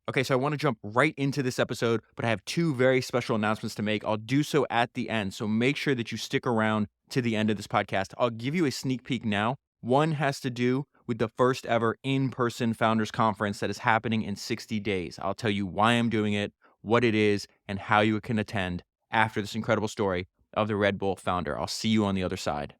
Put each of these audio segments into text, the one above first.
Okay, so I want to jump right into this episode, but I have two very special announcements to make. I'll do so at the end, so make sure that you stick around to the end of this podcast. I'll give you a sneak peek now. One has to do with the first ever in-person founders conference that is happening in 60 days. I'll tell you why I'm doing it, what it is, and how you can attend after this incredible story of the Red Bull founder. I'll see you on the other side.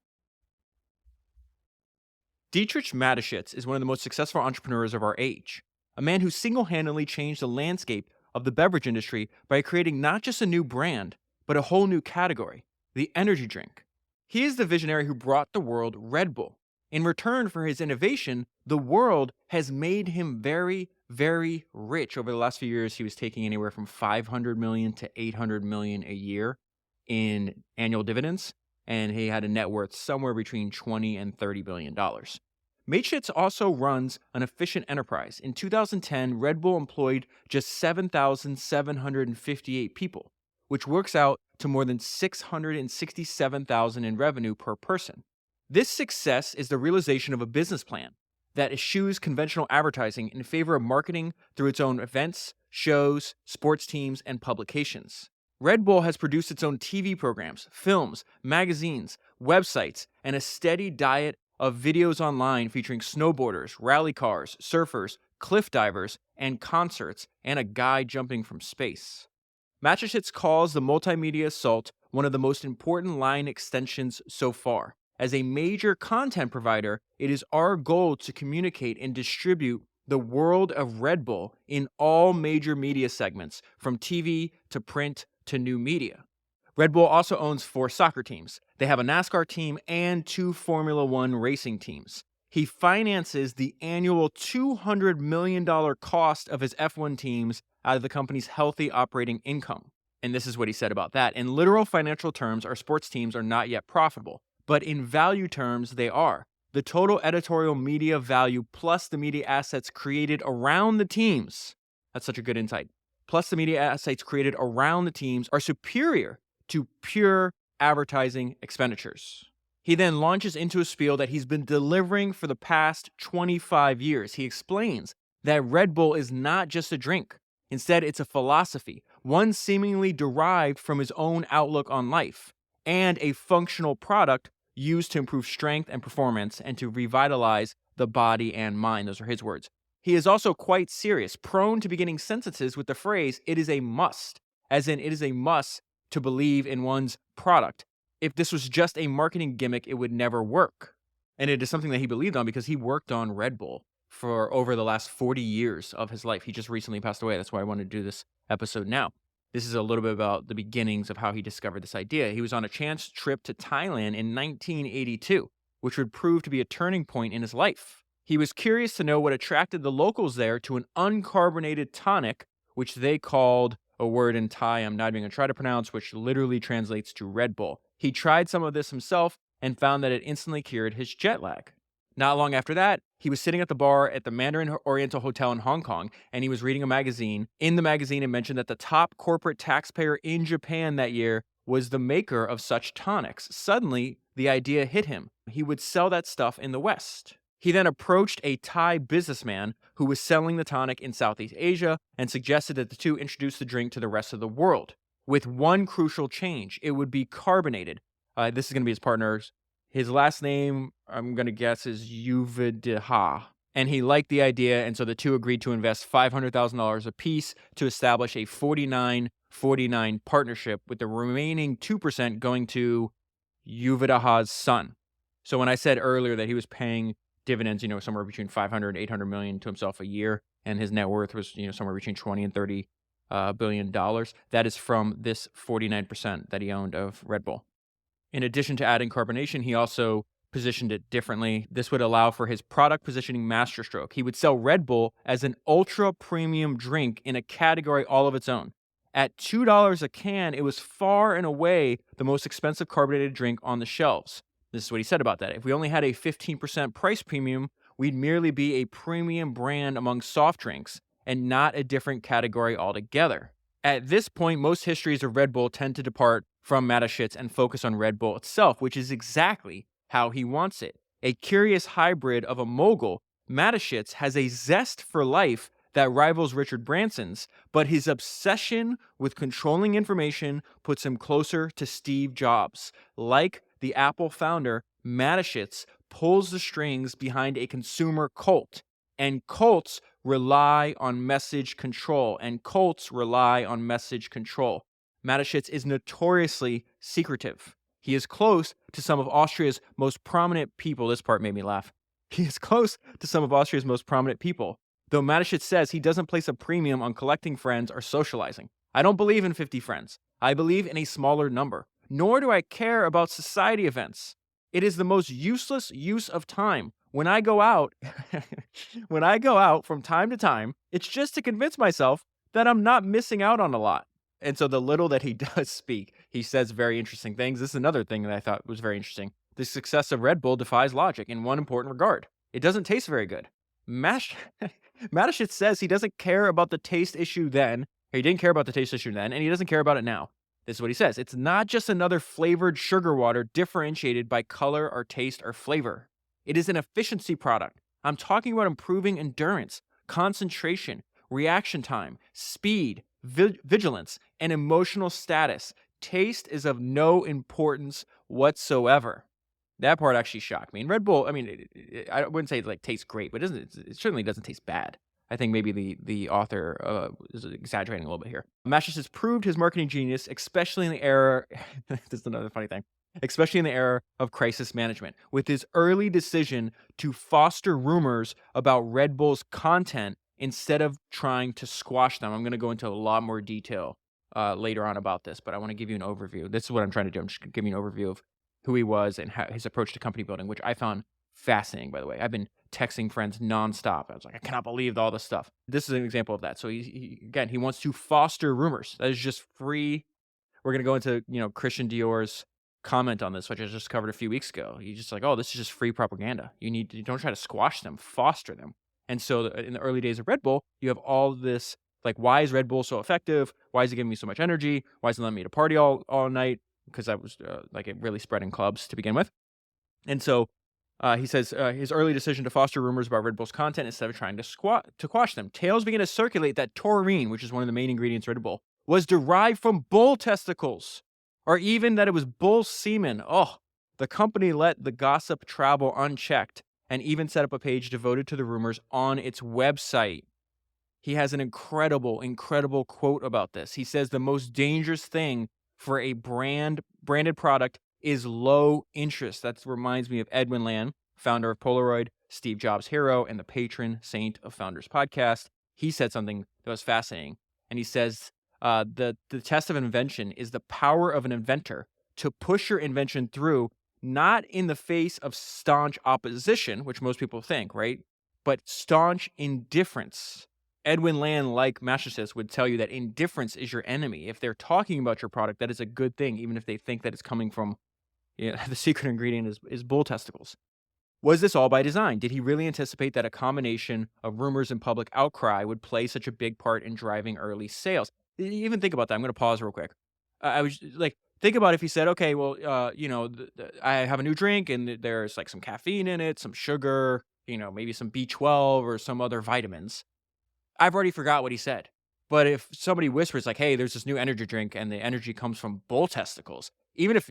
Dietrich Mateschitz is one of the most successful entrepreneurs of our age, a man who single-handedly changed the landscape of the beverage industry by creating not just a new brand, but a whole new category, the energy drink. He is the visionary who brought the world Red Bull. In return for his innovation, the world has made him very, very rich. Over the last few years, he was taking anywhere from 500 million to 800 million a year in annual dividends, and he had a net worth somewhere between 20 and 30 billion dollars. Mateschitz also runs an efficient enterprise. In 2010, Red Bull employed just 7,758 people, which works out to more than 667,000 in revenue per person. This success is the realization of a business plan that eschews conventional advertising in favor of marketing through its own events, shows, sports teams, and publications. Red Bull has produced its own TV programs, films, magazines, websites, and a steady diet of videos online featuring snowboarders, rally cars, surfers, cliff divers, and concerts, and a guy jumping from space. Mateschitz calls the multimedia assault one of the most important line extensions so far. As a major content provider, it is our goal to communicate and distribute the world of Red Bull in all major media segments, from TV to print to new media. Red Bull also owns 4 soccer teams. They have a NASCAR team and 2 Formula One racing teams. He finances the annual $200 million cost of his F1 teams out of the company's healthy operating income. And this is what he said about that. In literal financial terms, our sports teams are not yet profitable, but in value terms, they are. The total editorial media value plus the media assets created around the teams, that's such a good insight, plus the media assets created around the teams are superior to pure advertising expenditures. He then launches into a spiel that he's been delivering for the past 25 years. He explains that Red Bull is not just a drink. Instead, it's a philosophy, one seemingly derived from his own outlook on life, and a functional product used to improve strength and performance and to revitalize the body and mind. Those are his words. He is also quite serious, prone to beginning sentences with the phrase, "it is a must," as in it is a must to believe in one's product. If this was just a marketing gimmick, it would never work. And it is something that he believed on because he worked on Red Bull for over the last 40 years of his life. He just recently passed away. That's why I wanted to do this episode now. This is a little bit about the beginnings of how he discovered this idea. He was on a chance trip to Thailand in 1982, which would prove to be a turning point in his life. He was curious to know what attracted the locals there to an uncarbonated tonic, which they called a word in Thai I'm not even going to try to pronounce, which literally translates to Red Bull. He tried some of this himself and found that it instantly cured his jet lag. Not long after that, he was sitting at the bar at the Mandarin Oriental Hotel in Hong Kong, and he was reading a magazine. In the magazine, it mentioned that the top corporate taxpayer in Japan that year was the maker of such tonics. Suddenly, the idea hit him. He would sell that stuff in the West. He then approached a Thai businessman who was selling the tonic in Southeast Asia and suggested that the two introduce the drink to the rest of the world. With one crucial change, it would be carbonated. This is going to be his partner's. His last name, I'm going to guess, is Yuvidaha. And he liked the idea, and so the two agreed to invest $500,000 apiece to establish a 49-49 partnership, with the remaining 2% going to Yuvidaha's son. So when I said earlier that he was paying dividends, somewhere between 500 and 800 million to himself a year, and his net worth was, somewhere between 20 and 30 billion dollars, that is from this 49% that he owned of Red Bull. In addition to adding carbonation, he also positioned it differently. This would allow for his product positioning masterstroke. He would sell Red Bull as an ultra premium drink in a category all of its own. At $2 a can, it was far and away the most expensive carbonated drink on the shelves. This is what he said about that. If we only had a 15% price premium, we'd merely be a premium brand among soft drinks and not a different category altogether. At this point, most histories of Red Bull tend to depart from Mateschitz and focus on Red Bull itself, which is exactly how he wants it. A curious hybrid of a mogul, Mateschitz has a zest for life that rivals Richard Branson's, but his obsession with controlling information puts him closer to Steve Jobs. Like the Apple founder, Mateschitz pulls the strings behind a consumer cult, and cults rely on message control, Mateschitz is notoriously secretive. He is close to some of Austria's most prominent people. This part made me laugh. He is close to some of Austria's most prominent people, though Mateschitz says he doesn't place a premium on collecting friends or socializing. I don't believe in 50 friends. I believe in a smaller number. Nor do I care about society events. It is the most useless use of time. When I go out, from time to time, it's just to convince myself that I'm not missing out on a lot. And so the little that he does speak, he says very interesting things. This is another thing that I thought was very interesting. The success of Red Bull defies logic in one important regard. It doesn't taste very good. Mateschitz says he doesn't care about the taste issue then. He didn't care about the taste issue then, and he doesn't care about it now. This is what he says. It's not just another flavored sugar water differentiated by color or taste or flavor. It is an efficiency product. I'm talking about improving endurance, concentration, reaction time, speed, vigilance, and emotional status. Taste is of no importance whatsoever. That part actually shocked me. And Red Bull, I mean, I wouldn't say it tastes great, but it certainly doesn't taste bad. I think maybe the author is exaggerating a little bit here. Mateschitz has proved his marketing genius, especially in the era, this is another funny thing, especially in the era of crisis management, with his early decision to foster rumors about Red Bull's content instead of trying to squash them. I'm going to go into a lot more detail later on about this, but I want to give you an overview. This is what I'm trying to do. I'm just going to give you an overview of who he was and his approach to company building, which I found fascinating, by the way. I've been texting friends nonstop. I was like, I cannot believe all this stuff. This is an example of that. So he wants to foster rumors. That is just free. We're going to go into, Christian Dior's comment on this, which I just covered a few weeks ago. He's just like, oh, this is just free propaganda. You don't try to squash them, foster them. And so in the early days of Red Bull, you have all this, like, why is Red Bull so effective? Why is it giving me so much energy? Why is it letting me to party all night? Because I was it really spread in clubs to begin with. And so he says his early decision to foster rumors about Red Bull's content instead of trying to quash them. Tales began to circulate that taurine, which is one of the main ingredients of Red Bull, was derived from bull testicles, or even that it was bull semen. Oh, the company let the gossip travel unchecked and even set up a page devoted to the rumors on its website. He has an incredible quote about this. He says the most dangerous thing for a branded product is low interest. That reminds me of Edwin Land, founder of Polaroid, Steve Jobs' hero, and the patron saint of Founders Podcast. He said something that was fascinating. And he says, the test of invention is the power of an inventor to push your invention through, not in the face of staunch opposition, which most people think, right? But staunch indifference. Edwin Land, like Mateschitz, would tell you that indifference is your enemy. If they're talking about your product, that is a good thing, even if they think that it's coming from, the secret ingredient is bull testicles. Was this all by design? Did he really anticipate that a combination of rumors and public outcry would play such a big part in driving early sales? Even think about that. I'm going to pause real quick. I was like, think about if he said, okay, well, I have a new drink and there's like some caffeine in it, some sugar, maybe some B12 or some other vitamins. I've already forgot what he said. But if somebody whispers like, hey, there's this new energy drink and the energy comes from bull testicles, even if,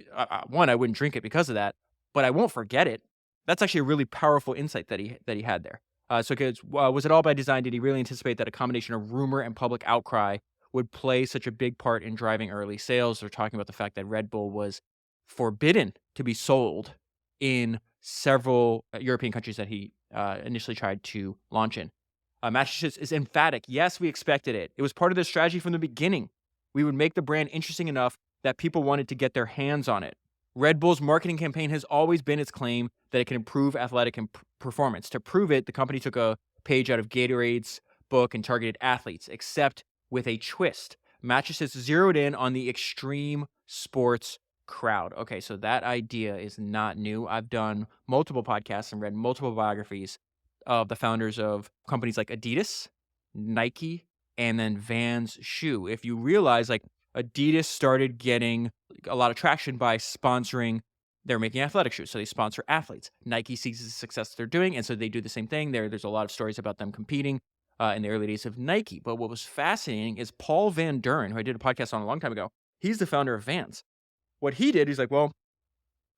one, I wouldn't drink it because of that, but I won't forget it. That's actually a really powerful insight that he had there. Was it all by design? Did he really anticipate that a combination of rumor and public outcry would play such a big part in driving early sales? They're talking about the fact that Red Bull was forbidden to be sold in several European countries that he initially tried to launch in. Mateschitz is emphatic. Yes, we expected it. It was part of the strategy from the beginning. We would make the brand interesting enough that people wanted to get their hands on it. Red Bull's marketing campaign has always been its claim that it can improve athletic performance. To prove it, the company took a page out of Gatorade's book and targeted athletes, except with a twist. Mateschitz zeroed in on the extreme sports crowd. Okay, so that idea is not new. I've done multiple podcasts and read multiple biographies of the founders of companies like Adidas, Nike, and then Vans shoe. If you realize, like, Adidas started getting a lot of traction by sponsoring, they're making athletic shoes, so they sponsor athletes. Nike sees the success they're doing, and so they do the same thing. There's a lot of stories about them competing in the early days of Nike. But what was fascinating is Paul Van Duren, who I did a podcast on a long time ago, he's the founder of Vans. What he did, he's like, well,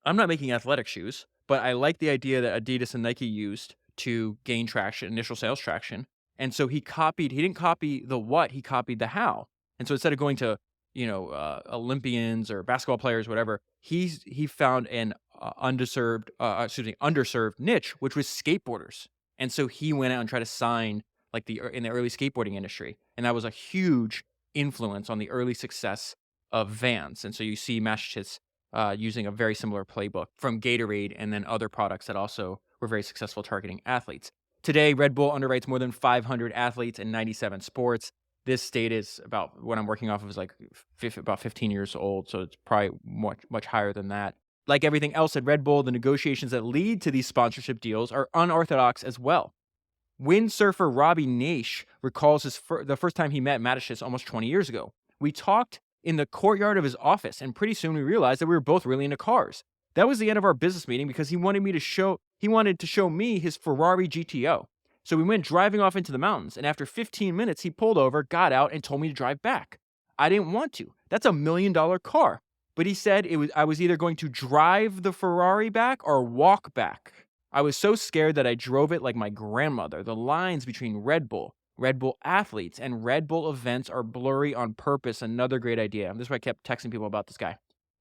I'm not making athletic shoes, but I like the idea that Adidas and Nike used to gain traction, initial sales traction. And so he didn't copy the what, he copied the how. And so instead of going to, Olympians or basketball players, whatever, he found an underserved niche, which was skateboarders. And so he went out and tried to sign in the early skateboarding industry. And that was a huge influence on the early success of Vans. And so you see Mateschitz using a very similar playbook from Gatorade and then other products that also were very successful targeting athletes. Today, Red Bull underwrites more than 500 athletes in 97 sports. This data is about what I'm working off of is about 15 years old, so it's probably much higher than that. Like everything else at Red Bull, the negotiations that lead to these sponsorship deals are unorthodox as well. Windsurfer Robbie Naish recalls the first time he met Mateschitz almost 20 years ago. We talked in the courtyard of his office, and pretty soon we realized that we were both really into cars. That was the end of our business meeting because he wanted to show me his Ferrari GTO. So we went driving off into the mountains, and after 15 minutes, he pulled over, got out, and told me to drive back. I didn't want to. That's $1 million car. But he said I was either going to drive the Ferrari back or walk back. I was so scared that I drove it like my grandmother. The lines between Red Bull athletes, and Red Bull events are blurry on purpose. Another great idea. This is why I kept texting people about this guy.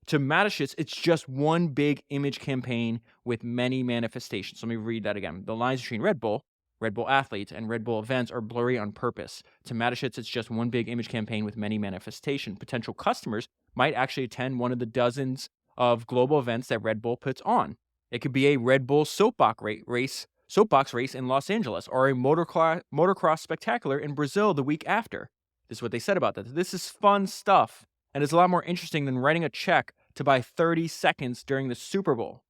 To Mateschitz, it's just one big image campaign with many manifestations. Let me read that again. The lines between Red Bull athletes, and Red Bull events are blurry on purpose. To Mateschitz, it's just one big image campaign with many manifestations. Potential customers might actually attend one of the dozens of global events that Red Bull puts on. It could be a Red Bull soapbox race in Los Angeles, or a motocross spectacular in Brazil the week after. This is what they said about that. This is fun stuff, and it's a lot more interesting than writing a check to buy 30 seconds during the Super Bowl.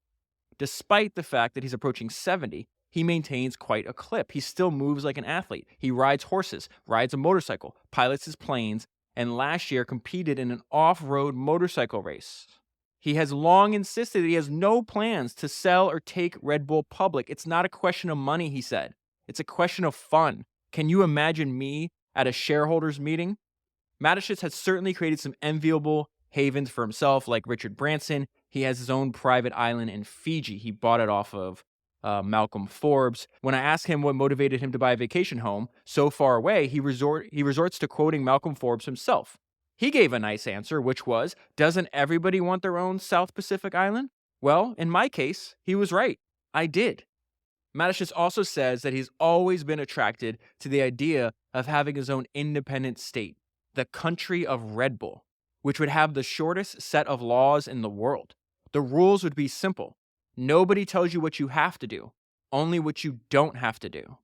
Despite the fact that he's approaching 70, he maintains quite a clip. He still moves like an athlete. He rides horses, rides a motorcycle, pilots his planes, and last year competed in an off-road motorcycle race. He has long insisted that he has no plans to sell or take Red Bull public. It's not a question of money, he said. It's a question of fun. Can you imagine me at a shareholders meeting? Mateschitz has certainly created some enviable havens for himself, like Richard Branson. He has his own private island in Fiji. He bought it off of Malcolm Forbes. When I asked him what motivated him to buy a vacation home so far away, he resorts to quoting Malcolm Forbes himself. He gave a nice answer, which was, doesn't everybody want their own South Pacific island? Well, in my case, he was right. I did. Mateschitz also says that he's always been attracted to the idea of having his own independent state, the country of Red Bull, which would have the shortest set of laws in the world. The rules would be simple. Nobody tells you what you have to do, only what you don't have to do.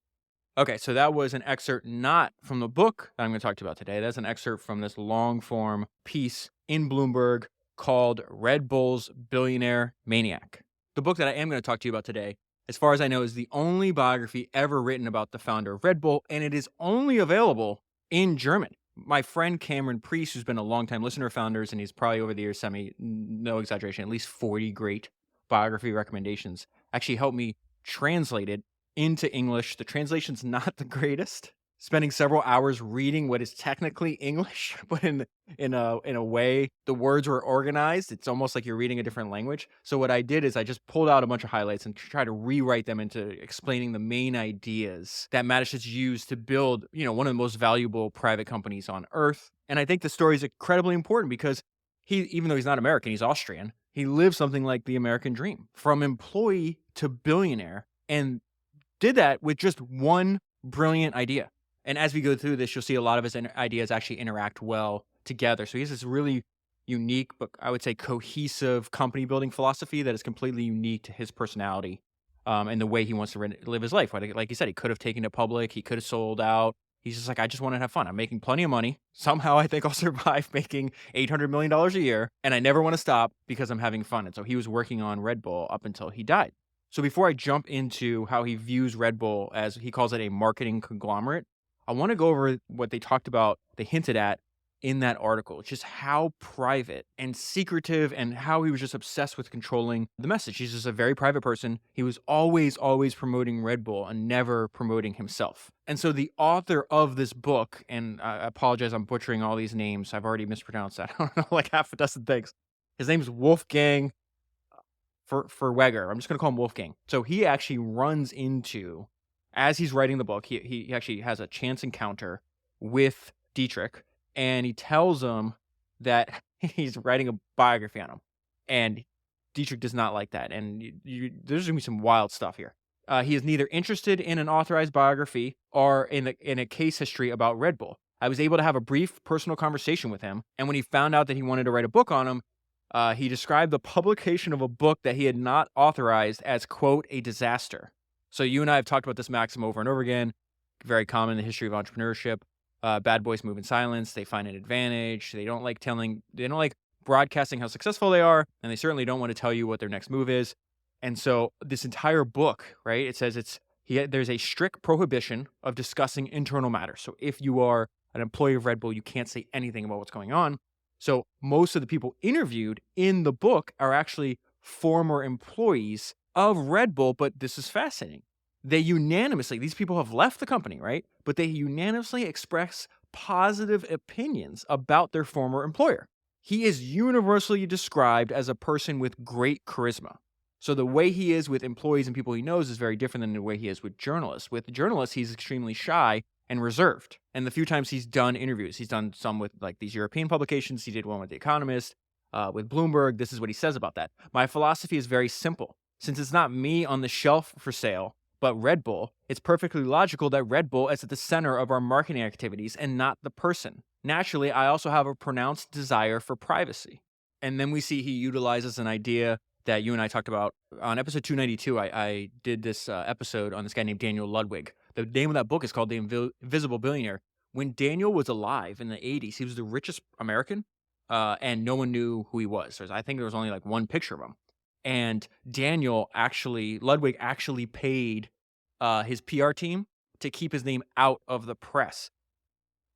Okay, so that was an excerpt not from the book that I'm going to talk to you about today. That's an excerpt from this long-form piece in Bloomberg called Red Bull's Billionaire Maniac. The book that I am going to talk to you about today, as far as I know, is the only biography ever written about the founder of Red Bull, and it is only available in German. My friend Cameron Priest, who's been a longtime listener of Founders, and he's probably over the years sent me, no exaggeration, at least 40 great biography recommendations, actually helped me translate it into English. The translation's not the greatest. Spending several hours reading what is technically English, but in a way the words were organized. It's almost like you're reading a different language. So what I did is I just pulled out a bunch of highlights and tried to rewrite them into explaining the main ideas that Mateschitz used to build, one of the most valuable private companies on earth. And I think the story is incredibly important because even though he's not American, he's Austrian. He lived something like the American dream, from employee to billionaire, and did that with just one brilliant idea. And as we go through this, you'll see a lot of his ideas actually interact well together. So he has this really unique, but I would say cohesive company building philosophy that is completely unique to his personality and the way he wants to live his life. Like you said, he could have taken it public. He could have sold out. He's just like, I just want to have fun. I'm making plenty of money. Somehow I think I'll survive making $800 million a year. And I never want to stop because I'm having fun. And so he was working on Red Bull up until he died. So before I jump into how he views Red Bull, as he calls it, a marketing conglomerate, I want to go over what they talked about, they hinted at in that article, just how private and secretive and how he was just obsessed with controlling the message. He's just a very private person. He was always promoting Red Bull and never promoting himself. And so the author of this book, and I apologize, I'm butchering all these names. I've already mispronounced that. I don't know, like half a dozen things. His name's Wolfgang Fürweger. I'm just going to call him Wolfgang. So he actually runs into, as he's writing the book, he actually has a chance encounter with Dietrich, and he tells him that he's writing a biography on him. And Dietrich does not like that. And there's going to be some wild stuff here. He is neither interested in an authorized biography or in a case history about Red Bull. I was able to have a brief personal conversation with him, and when he found out that he wanted to write a book on him, he described the publication of a book that he had not authorized as, quote, a disaster. So you and I have talked about this maxim over and over again. Very common in the history of entrepreneurship. Bad boys move in silence. They find an advantage. They don't like broadcasting how successful they are, and they certainly don't want to tell you what their next move is. And so this entire book, right, it says there's a strict prohibition of discussing internal matters. So if you are an employee of Red Bull, you can't say anything about what's going on. So most of the people interviewed in the book are actually former employees of Red Bull, but this is fascinating. These people have left the company, right? But they unanimously express positive opinions about their former employer. He is universally described as a person with great charisma. So the way he is with employees and people he knows is very different than the way he is with journalists. With journalists, he's extremely shy and reserved. And the few times he's done interviews, he's done some with like these European publications. He did one with The Economist, with Bloomberg. This is what he says about that. My philosophy is very simple. Since it's not me on the shelf for sale, but Red Bull, it's perfectly logical that Red Bull is at the center of our marketing activities and not the person. Naturally, I also have a pronounced desire for privacy. And then we see he utilizes an idea that you and I talked about on episode 292. I did this episode on this guy named Daniel Ludwig. The name of that book is called The Invisible Billionaire. When Daniel was alive in the 80s, he was the richest American, and no one knew who he was. I think there was only like one picture of him. And Ludwig actually paid his PR team to keep his name out of the press.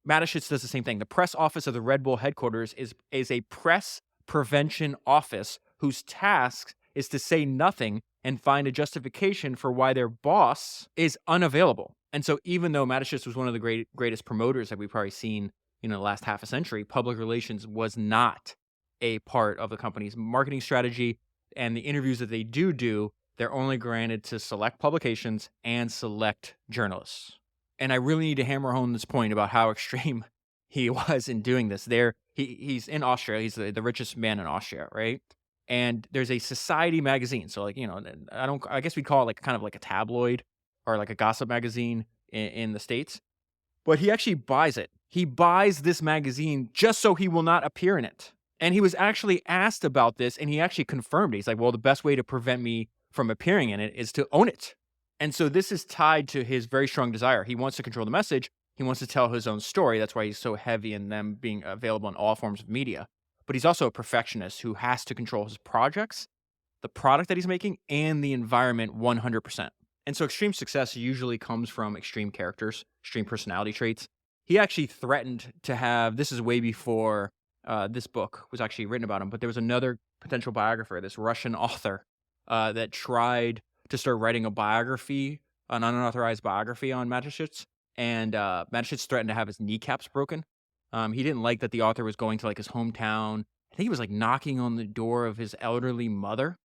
Mateschitz does the same thing. The press office of the Red Bull headquarters is a press prevention office whose task is to say nothing and find a justification for why their boss is unavailable. And so even though Mateschitz was one of the greatest promoters that we've probably seen in the last half a century, public relations was not a part of the company's marketing strategy. And the interviews that they do, they're only granted to select publications and select journalists. And I really need to hammer home this point about how extreme he was in doing this. He's in Austria. He's the richest man in Austria, right? And there's a society magazine. So I guess we'd call it like kind of like a tabloid or like a gossip magazine in the States. But he actually buys it. He buys this magazine just so he will not appear in it. And he was actually asked about this, and he actually confirmed it. He's like, well, the best way to prevent me from appearing in it is to own it. And so this is tied to his very strong desire. He wants to control the message. He wants to tell his own story. That's why he's so heavy in them being available in all forms of media. But he's also a perfectionist who has to control his projects, the product that he's making, and the environment 100%. And so extreme success usually comes from extreme characters, extreme personality traits. He actually threatened to have, this is way before this book was actually written about him, but there was another potential biographer, this Russian author, that tried to start writing an unauthorized biography on Mateschitz. And Mateschitz threatened to have his kneecaps broken. He didn't like that the author was going to like his hometown. I think he was like knocking on the door of his elderly mother.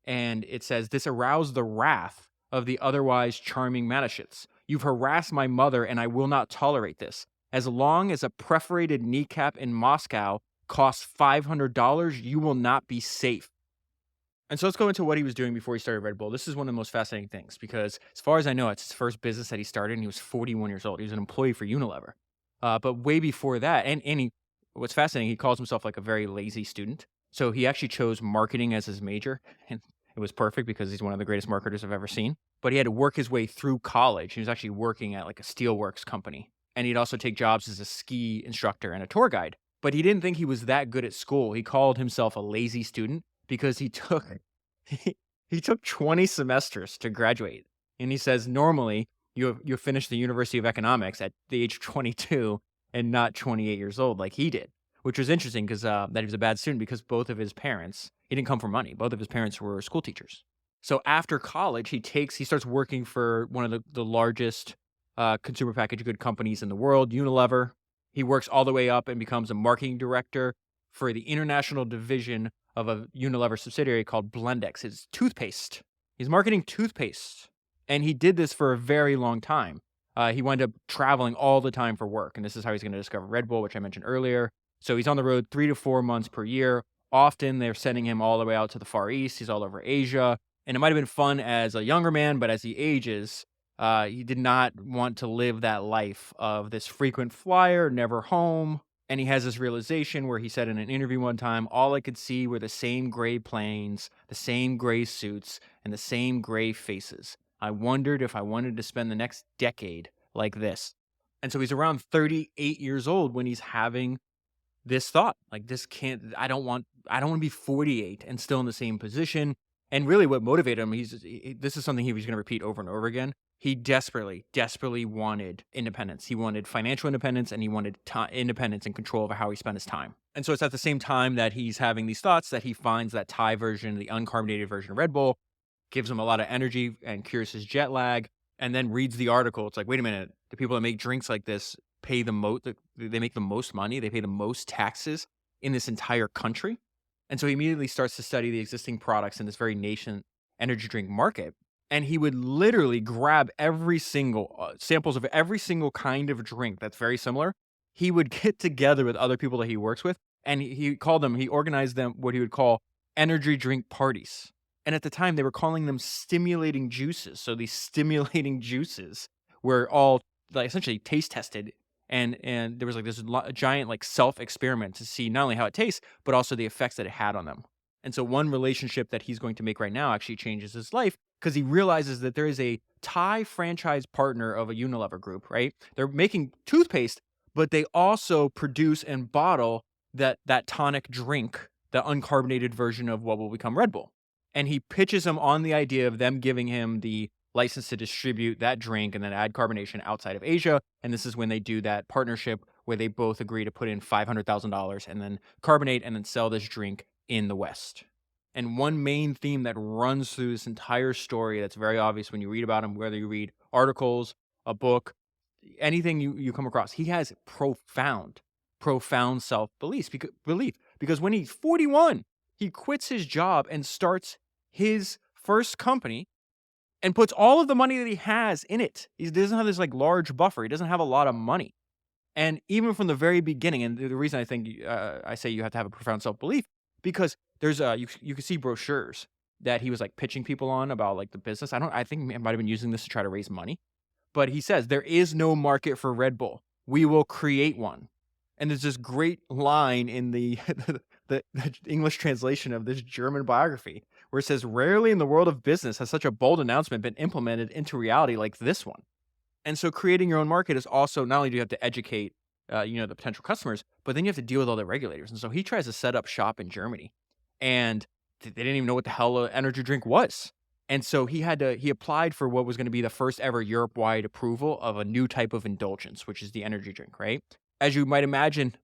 And it says, this aroused the wrath of the otherwise charming Mateschitz. You've harassed my mother, and I will not tolerate this. As long as a perforated kneecap in Moscow costs $500, you will not be safe. And so let's go into what he was doing before he started Red Bull. This is one of the most fascinating things because as far as I know, it's his first business that he started, and he was 41 years old. He was an employee for Unilever. But way before that, what's fascinating, he calls himself like a very lazy student. So he actually chose marketing as his major, and it was perfect because he's one of the greatest marketers I've ever seen. But he had to work his way through college. He was actually working at like a steelworks company. And he'd also take jobs as a ski instructor and a tour guide. But he didn't think he was that good at school. He called himself a lazy student because he took 20 semesters to graduate. And he says normally you finish the University of Economics at the age of 22, and not 28 years old like he did, which was interesting because that he was a bad student because both of his parents, he didn't come from money. Both of his parents were school teachers. So after college, he starts working for one of the largest consumer packaged good companies in the world, Unilever. He works all the way up and becomes a marketing director for the international division of a Unilever subsidiary called Blendex. It's toothpaste. He's marketing toothpaste. And he did this for a very long time. He wound up traveling all the time for work. And this is how he's going to discover Red Bull, which I mentioned earlier. So he's on the road 3 to 4 months per year. Often they're sending him all the way out to the Far East. He's all over Asia. And it might have been fun as a younger man, but as he ages, he did not want to live that life of this frequent flyer, never home. And he has this realization where he said in an interview one time, all I could see were the same gray planes, the same gray suits, and the same gray faces. I wondered if I wanted to spend the next decade like this. And so he's around 38 years old when he's having this thought, like I don't want to be 48 and still in the same position. And really what motivated him, this is something he was going to repeat over and over again. He desperately wanted independence. He wanted financial independence, and he wanted independence and control over how he spent his time. And so it's at the same time that he's having these thoughts that he finds that Thai version, the uncarbonated version of Red Bull, gives him a lot of energy and cures his jet lag, and then reads the article. It's like, wait a minute, the people that make drinks like this pay the most, they make the most money, they pay the most taxes in this entire country. And so he immediately starts to study the existing products in this very nascent energy drink market. And he would literally grab every single samples of every single kind of drink that's very similar. He would get together with other people that he works with, and he organized them what he would call energy drink parties. And at the time, they were calling them stimulating juices. So these stimulating juices were all like essentially taste tested. And there was like this giant like self-experiment to see not only how it tastes, but also the effects that it had on them. And so one relationship that he's going to make right now actually changes his life because he realizes that there is a Thai franchise partner of a Unilever group, right? They're making toothpaste, but they also produce and bottle that tonic drink, the uncarbonated version of what will become Red Bull. And he pitches him on the idea of them giving him the license to distribute that drink and then add carbonation outside of Asia. And this is when they do that partnership where they both agree to put in $500,000 and then carbonate and then sell this drink in the West. And one main theme that runs through this entire story that's very obvious when you read about him, whether you read articles, a book, anything you come across, he has profound self-belief because when he's 41, he quits his job and starts his first company and puts all of the money that he has in it. He doesn't have this like large buffer. He doesn't have a lot of money. And even from the very beginning, and the reason I think I say you have to have a profound self-belief, because there's you can see brochures that he was like pitching people on about like the business. I think he might have been using this to try to raise money. But he says, there is no market for Red Bull. We will create one. And there's this great line in the English translation of this German biography where it says, rarely in the world of business has such a bold announcement been implemented into reality like this one. And so creating your own market is also, not only do you have to educate, the potential customers, but then you have to deal with all the regulators. And so he tries to set up shop in Germany, and they didn't even know what the hell an energy drink was. And so he applied for what was going to be the first ever Europe-wide approval of a new type of indulgence, which is the energy drink, right? As you might imagine,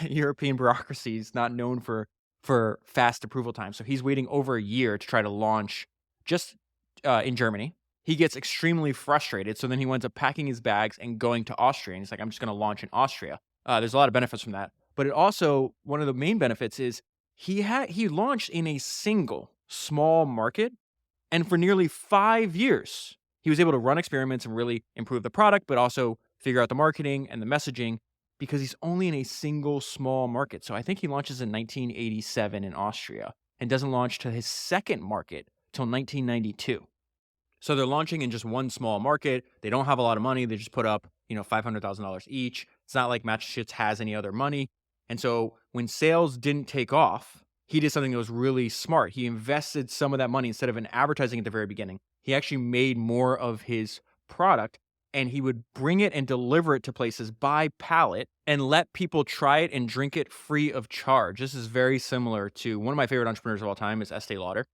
European bureaucracy is not known for fast approval time. So he's waiting over a year to try to launch just in Germany. He gets extremely frustrated. So then he winds up packing his bags and going to Austria. And he's like, I'm just going to launch in Austria. There's a lot of benefits from that. But it also, one of the main benefits is he launched in a single small market. And for nearly 5 years, he was able to run experiments and really improve the product, but also figure out the marketing and the messaging because he's only in a single small market. So I think he launches in 1987 in Austria and doesn't launch to his second market till 1992. So they're launching in just one small market. They don't have a lot of money. They just put up, $500,000 each. It's not like Mateschitz has any other money. And so when sales didn't take off, he did something that was really smart. He invested some of that money instead of in advertising at the very beginning. He actually made more of his product, and he would bring it and deliver it to places by pallet and let people try it and drink it free of charge. This is very similar to one of my favorite entrepreneurs of all time is Estee Lauder.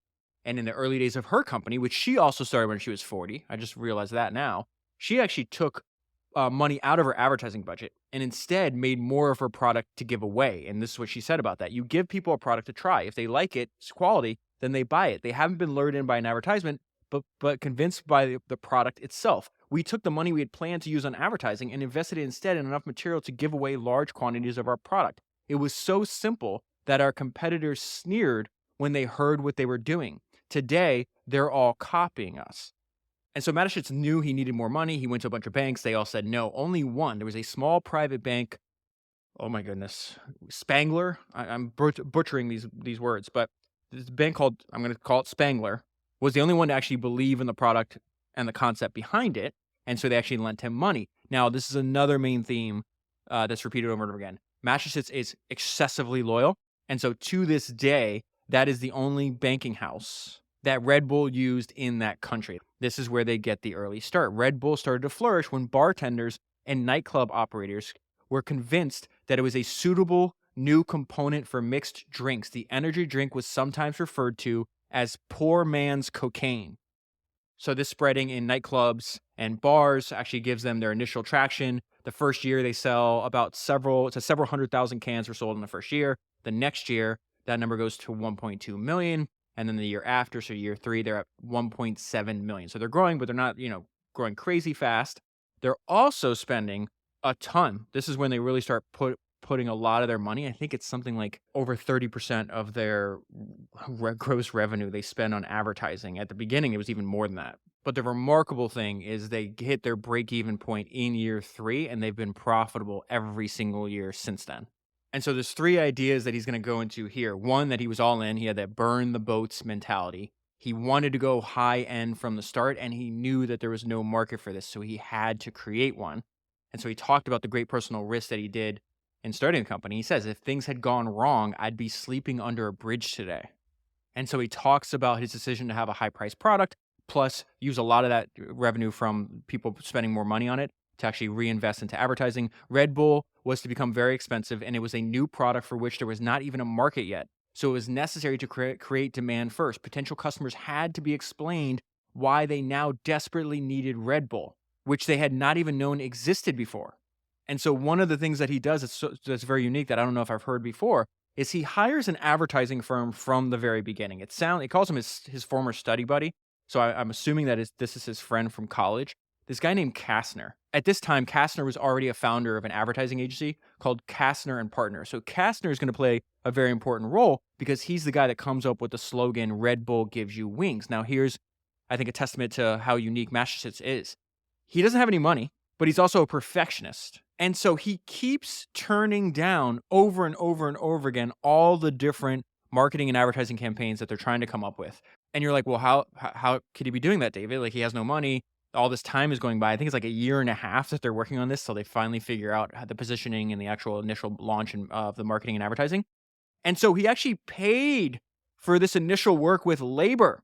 And in the early days of her company, which she also started when she was 40, I just realized that now, she actually took money out of her advertising budget and instead made more of her product to give away. And this is what she said about that. You give people a product to try. If they like it, it's quality, then they buy it. They haven't been lured in by an advertisement, but convinced by the product itself. We took the money we had planned to use on advertising and invested it instead in enough material to give away large quantities of our product. It was so simple that our competitors sneered when they heard what they were doing. Today, they're all copying us. And so Mateschitz knew he needed more money. He went to a bunch of banks. They all said no. Only one. There was a small private bank. Oh my goodness. Spangler. I'm butchering these words, but this bank called, I'm going to call it Spangler, was the only one to actually believe in the product and the concept behind it. And so they actually lent him money. Now, this is another main theme that's repeated over and over again. Mateschitz is excessively loyal. And so to this day, that is the only banking house that Red Bull used in that country. This is where they get the early start. Red Bull started to flourish when bartenders and nightclub operators were convinced that it was a suitable new component for mixed drinks. The energy drink was sometimes referred to as poor man's cocaine. So this spreading in nightclubs and bars actually gives them their initial traction. The first year they sell several 100,000 cans were sold in the first year. The next year, that number goes to 1.2 million. And then the year after, so year 3, they're at 1.7 million. So they're growing, but they're not, growing crazy fast. They're also spending a ton. This is when they really start putting a lot of their money. I think it's something like over 30% of their gross revenue they spend on advertising. At the beginning, it was even more than that. But the remarkable thing is they hit their break-even point in year 3, and they've been profitable every single year since then. And so there's 3 ideas that he's going to go into here. One, that he was all in. He had that burn the boats mentality. He wanted to go high end from the start, and he knew that there was no market for this, so he had to create one. And so he talked about the great personal risk that he did in starting the company. He says, if things had gone wrong, I'd be sleeping under a bridge today. And so he talks about his decision to have a high-priced product, plus use a lot of that revenue from people spending more money on it to actually reinvest into advertising. Red Bull was to become very expensive, and it was a new product for which there was not even a market yet. So it was necessary to create demand first. Potential customers had to be explained why they now desperately needed Red Bull, which they had not even known existed before. And so one of the things that he does that's very unique that I don't know if I've heard before is he hires an advertising firm from the very beginning. It calls him his former study buddy. So I'm assuming that this is his friend from college. This guy named Kastner. At this time, Kastner was already a founder of an advertising agency called Kastner and Partners. So Kastner is going to play a very important role because he's the guy that comes up with the slogan, Red Bull gives you wings. Now here's, I think, a testament to how unique Mateschitz is. He doesn't have any money, but he's also a perfectionist. And so he keeps turning down over and over and over again all the different marketing and advertising campaigns that they're trying to come up with. And you're like, well, how could he be doing that, David? Like, he has no money. All this time is going by. I think it's like a year and a half that they're working on this, so they finally figure out the positioning and the actual initial launch of the marketing and advertising. And so he actually paid for this initial work with labor.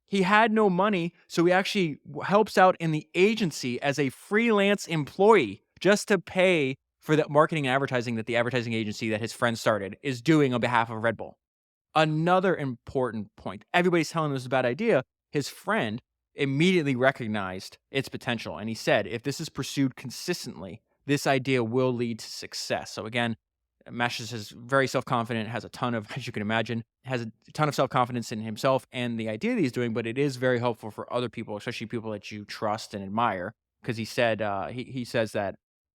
He had no money, so he actually helps out in the agency as a freelance employee just to pay for the marketing and advertising that the advertising agency that his friend started is doing on behalf of Red Bull. Another important point. Everybody's telling him this is a bad idea. His friend immediately recognized its potential. And he said, if this is pursued consistently, this idea will lead to success. So again, Mateschitz is very self-confident, has a ton of, as you can imagine, has a ton of self-confidence in himself and the idea that he's doing, but it is very helpful for other people, especially people that you trust and admire. Because he said, he says that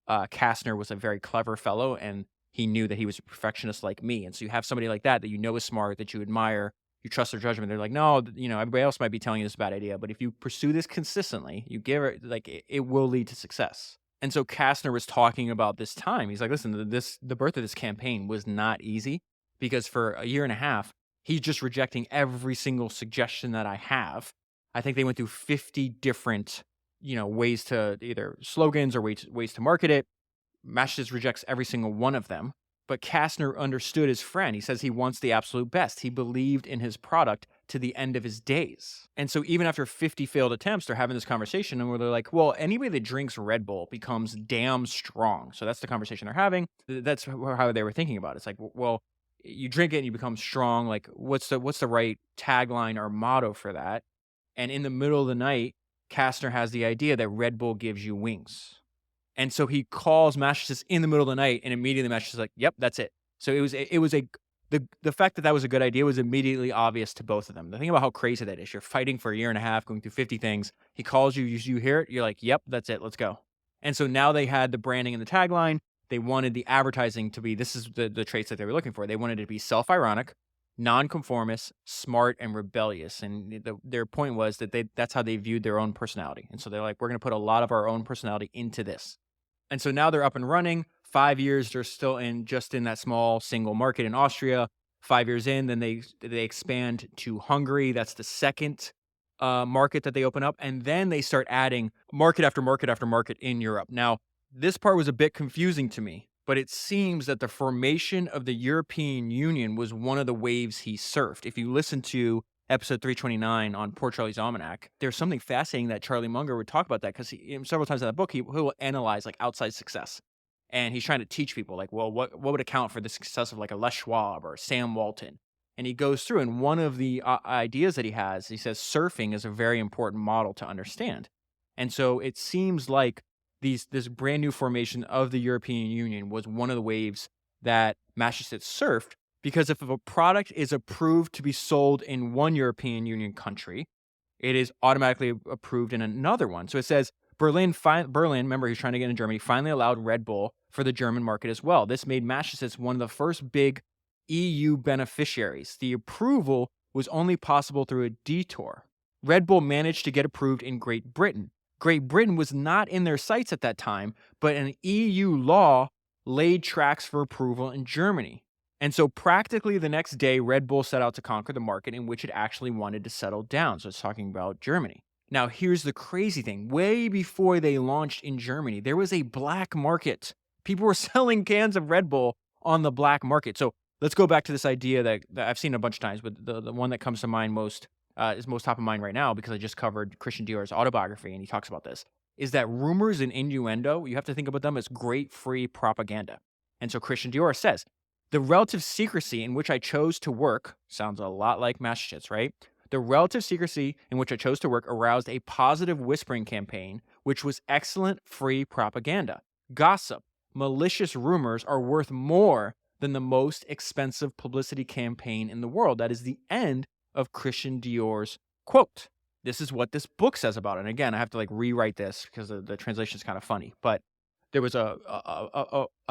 Kastner was a very clever fellow and he knew that he was a perfectionist like me. And so you have somebody like that you know is smart, that you admire, you trust their judgment. They're like, no, everybody else might be telling you this is a bad idea, but if you pursue this consistently, you give it, it will lead to success. And so Kastner was talking about this time. He's like, listen, the birth of this campaign was not easy because for a year and a half, he's just rejecting every single suggestion that I have. I think they went through 50 different, ways to either slogans or ways to market it. Mateschitz rejects every single one of them. But Kastner understood his friend. He says he wants the absolute best. He believed in his product to the end of his days. And so even after 50 failed attempts, they're having this conversation and where they're like, well, anybody that drinks Red Bull becomes damn strong. So that's the conversation they're having. That's how they were thinking about it. It's like, well, you drink it and you become strong. Like, what's the right tagline or motto for that? And in the middle of the night, Kastner has the idea that Red Bull gives you wings. And so he calls Mateschitz in the middle of the night, and immediately Mateschitz is like, "Yep, that's it." So the fact that that was a good idea was immediately obvious to both of them. The thing about how crazy that is, you're fighting for a year and a half, going through 50 things. He calls you, you hear it, you're like, "Yep, that's it. Let's go." And so now they had the branding and the tagline. They wanted the advertising to be, this is the traits that they were looking for. They wanted it to be self-ironic, nonconformist, smart, and rebellious. And their point was that that's how they viewed their own personality. And so they're like, we're going to put a lot of our own personality into this. And so now they're up and running. 5 years, they're still just in that small single market in Austria. 5 years in, then they expand to Hungary. That's the second market that they open up. And then they start adding market after market after market in Europe. Now, this part was a bit confusing to me, but it seems that the formation of the European Union was one of the waves he surfed. If you listen to episode 329 on Poor Charlie's Almanac, there's something fascinating that Charlie Munger would talk about that, because several times in that book, he will analyze like outside success. And he's trying to teach people like, well, what would account for the success of like a Les Schwab or Sam Walton? And he goes through, and one of the ideas that he says surfing is a very important model to understand. And so it seems like this brand new formation of the European Union was one of the waves that Mateschitz surfed, because if a product is approved to be sold in one European Union country, it is automatically approved in another one. So it says Berlin, remember he's trying to get in Germany, finally allowed Red Bull for the German market as well. This made Mateschitz one of the first big EU beneficiaries. The approval was only possible through a detour. Red Bull managed to get approved in Great Britain. Great Britain was not in their sights at that time, but an EU law laid tracks for approval in Germany. And so practically the next day, Red Bull set out to conquer the market in which it actually wanted to settle down. So it's talking about Germany. Now, here's the crazy thing. Way before they launched in Germany, there was a black market. People were selling cans of Red Bull on the black market. So let's go back to this idea that I've seen a bunch of times, but the one that comes to mind is most top of mind right now, because I just covered Christian Dior's autobiography, and he talks about this, is that rumors and innuendo, you have to think about them as great free propaganda. And so Christian Dior says, the relative secrecy in which I chose to work, sounds a lot like Mateschitz, right? The relative secrecy in which I chose to work aroused a positive whispering campaign, which was excellent free propaganda. Gossip, malicious rumors are worth more than the most expensive publicity campaign in the world. That is the end of Christian Dior's quote. This is what this book says about it. And again, I have to like rewrite this because the translation is kind of funny, but there was a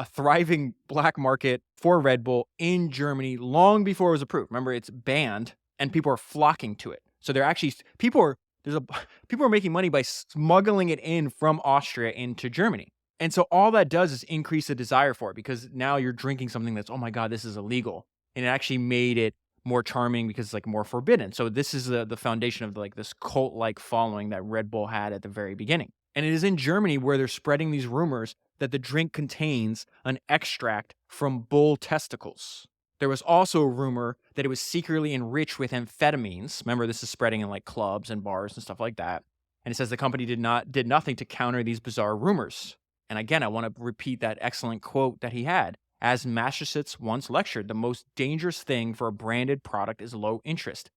thriving black market for Red Bull in Germany long before it was approved. Remember, it's banned, and people are flocking to it. So they're actually people are making money by smuggling it in from Austria into Germany. And so all that does is increase the desire for it, because now you're drinking something that's, oh my God, this is illegal. And it actually made it more charming because it's like more forbidden. So this is the foundation of like this cult-like following that Red Bull had at the very beginning. And it is in Germany where they're spreading these rumors that the drink contains an extract from bull testicles. There was also a rumor that it was secretly enriched with amphetamines. Remember, this is spreading in like clubs and bars and stuff like that. And it says the company did nothing to counter these bizarre rumors. And again, I want to repeat that excellent quote that he had. As Mateschitz once lectured, the most dangerous thing for a branded product is low interest.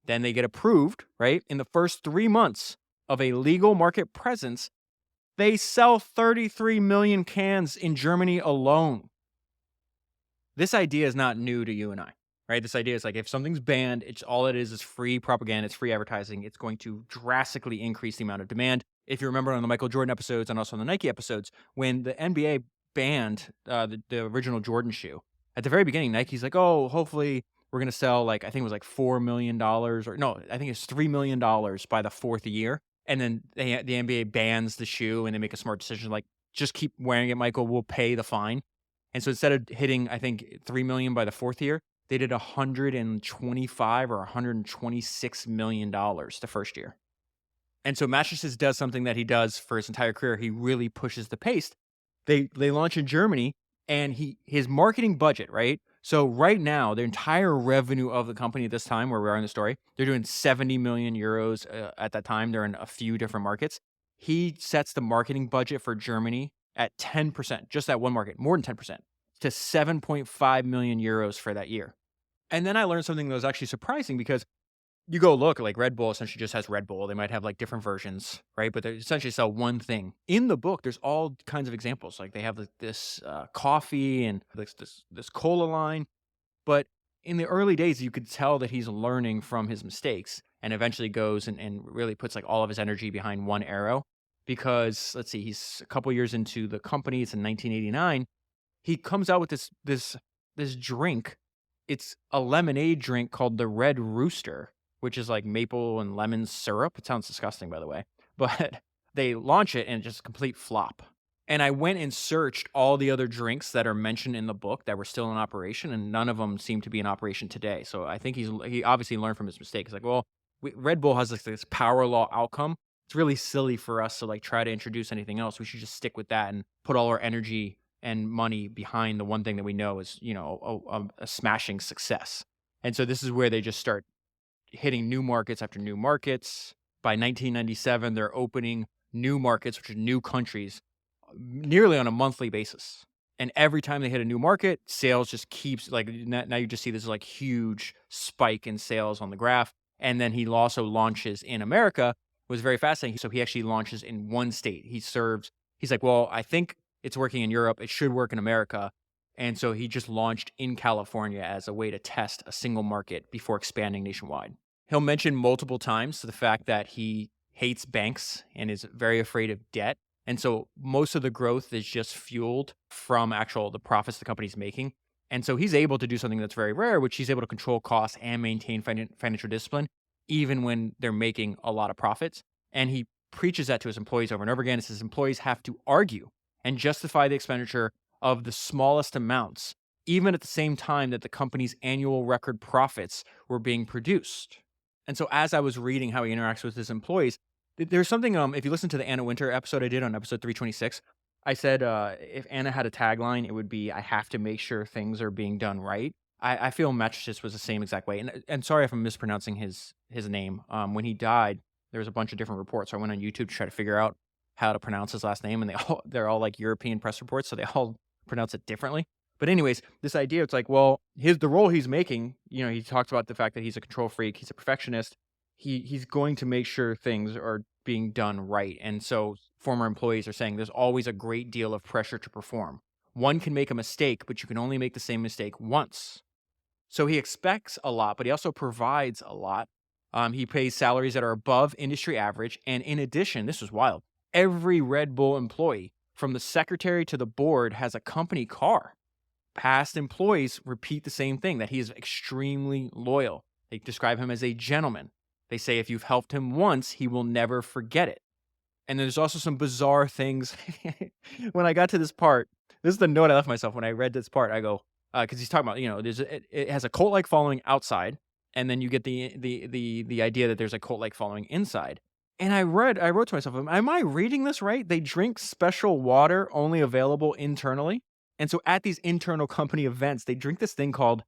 Then they get approved, right? In the first 3 months of a legal market presence, they sell 33 million cans in Germany alone. This idea is not new to you and I, right? This idea is like, if something's banned, it's all it is free propaganda, it's free advertising. It's going to drastically increase the amount of demand. If you remember on the Michael Jordan episodes and also on the Nike episodes, when the NBA banned the original Jordan shoe, at the very beginning, Nike's like, oh, hopefully we're going to sell like, I think it was like $4 million, or no, I think it's $3 million by the fourth year. And then the NBA bans the shoe, and they make a smart decision like, just keep wearing it, Michael, we'll pay the fine. And so instead of hitting, I think, $3 million by the fourth year, they did $125 or $126 million the first year. And so Mateschitz does something that he does for his entire career. He really pushes the pace. They launch in Germany, and his marketing budget, right? So right now, the entire revenue of the company at this time, where we are in the story, they're doing 70 million euros at that time. They're in a few different markets. He sets the marketing budget for Germany at 10%, just that one market, more than 10%, to 7.5 million euros for that year. And then I learned something that was actually surprising, because you go look, like Red Bull essentially just has Red Bull. They might have like different versions, right? But they essentially sell one thing. In the book, there's all kinds of examples. Like they have like this coffee and this cola line. But in the early days, you could tell that he's learning from his mistakes and eventually goes and really puts like all of his energy behind one arrow. Because let's see, he's a couple years into the company. It's in 1989. He comes out with this drink. It's a lemonade drink called the Red Rooster, which is like maple and lemon syrup. It sounds disgusting, by the way. But they launch it and it's just a complete flop. And I went and searched all the other drinks that are mentioned in the book that were still in operation, and none of them seem to be in operation today. So I think he obviously learned from his mistake. It's like, well, Red Bull has like this power law outcome. It's really silly for us to like try to introduce anything else. We should just stick with that and put all our energy and money behind the one thing that we know is, a smashing success. And so this is where they just start hitting new markets after new markets. By 1997, they're opening new markets, which are new countries, nearly on a monthly basis. And every time they hit a new market, sales just keeps like, now you just see this like huge spike in sales on the graph. And then he also launches in America. It was very fascinating. So he actually launches in one state. He's like, well, I think it's working in Europe. It should work in America. And so he just launched in California as a way to test a single market before expanding nationwide. He'll mention multiple times the fact that he hates banks and is very afraid of debt. And so most of the growth is just fueled from the profits the company's making. And so he's able to do something that's very rare, which he's able to control costs and maintain financial discipline, even when they're making a lot of profits. And he preaches that to his employees over and over again. It says employees have to argue and justify the expenditure of the smallest amounts, even at the same time that the company's annual record profits were being produced. And so as I was reading how he interacts with his employees, there's something, if you listen to the Anna Wintour episode I did on episode 326, I said if Anna had a tagline, it would be, I have to make sure things are being done right. I feel Mateschitz was the same exact way. And sorry if I'm mispronouncing his name. When he died, there was a bunch of different reports. So I went on YouTube to try to figure out how to pronounce his last name, and they're all like European press reports, so they all pronounce it differently. But anyways, this idea, it's like, well, the role he's making, he talks about the fact that he's a control freak, he's a perfectionist. He's going to make sure things are being done right. And so former employees are saying there's always a great deal of pressure to perform. One can make a mistake, but you can only make the same mistake once. So he expects a lot, but he also provides a lot. He pays salaries that are above industry average. And in addition, this was wild, every Red Bull employee, from the secretary to the board, has a company car. Past employees repeat the same thing, that he is extremely loyal. They describe him as a gentleman. They say if you've helped him once, he will never forget it. And there's also some bizarre things. When I got to this part, this is the note I left myself when I read this part. I go, because he's talking about, it has a cult-like following outside, and then you get the idea that there's a cult-like following inside. And I wrote to myself, am I reading this right? They drink special water only available internally. And so at these internal company events, they drink this thing called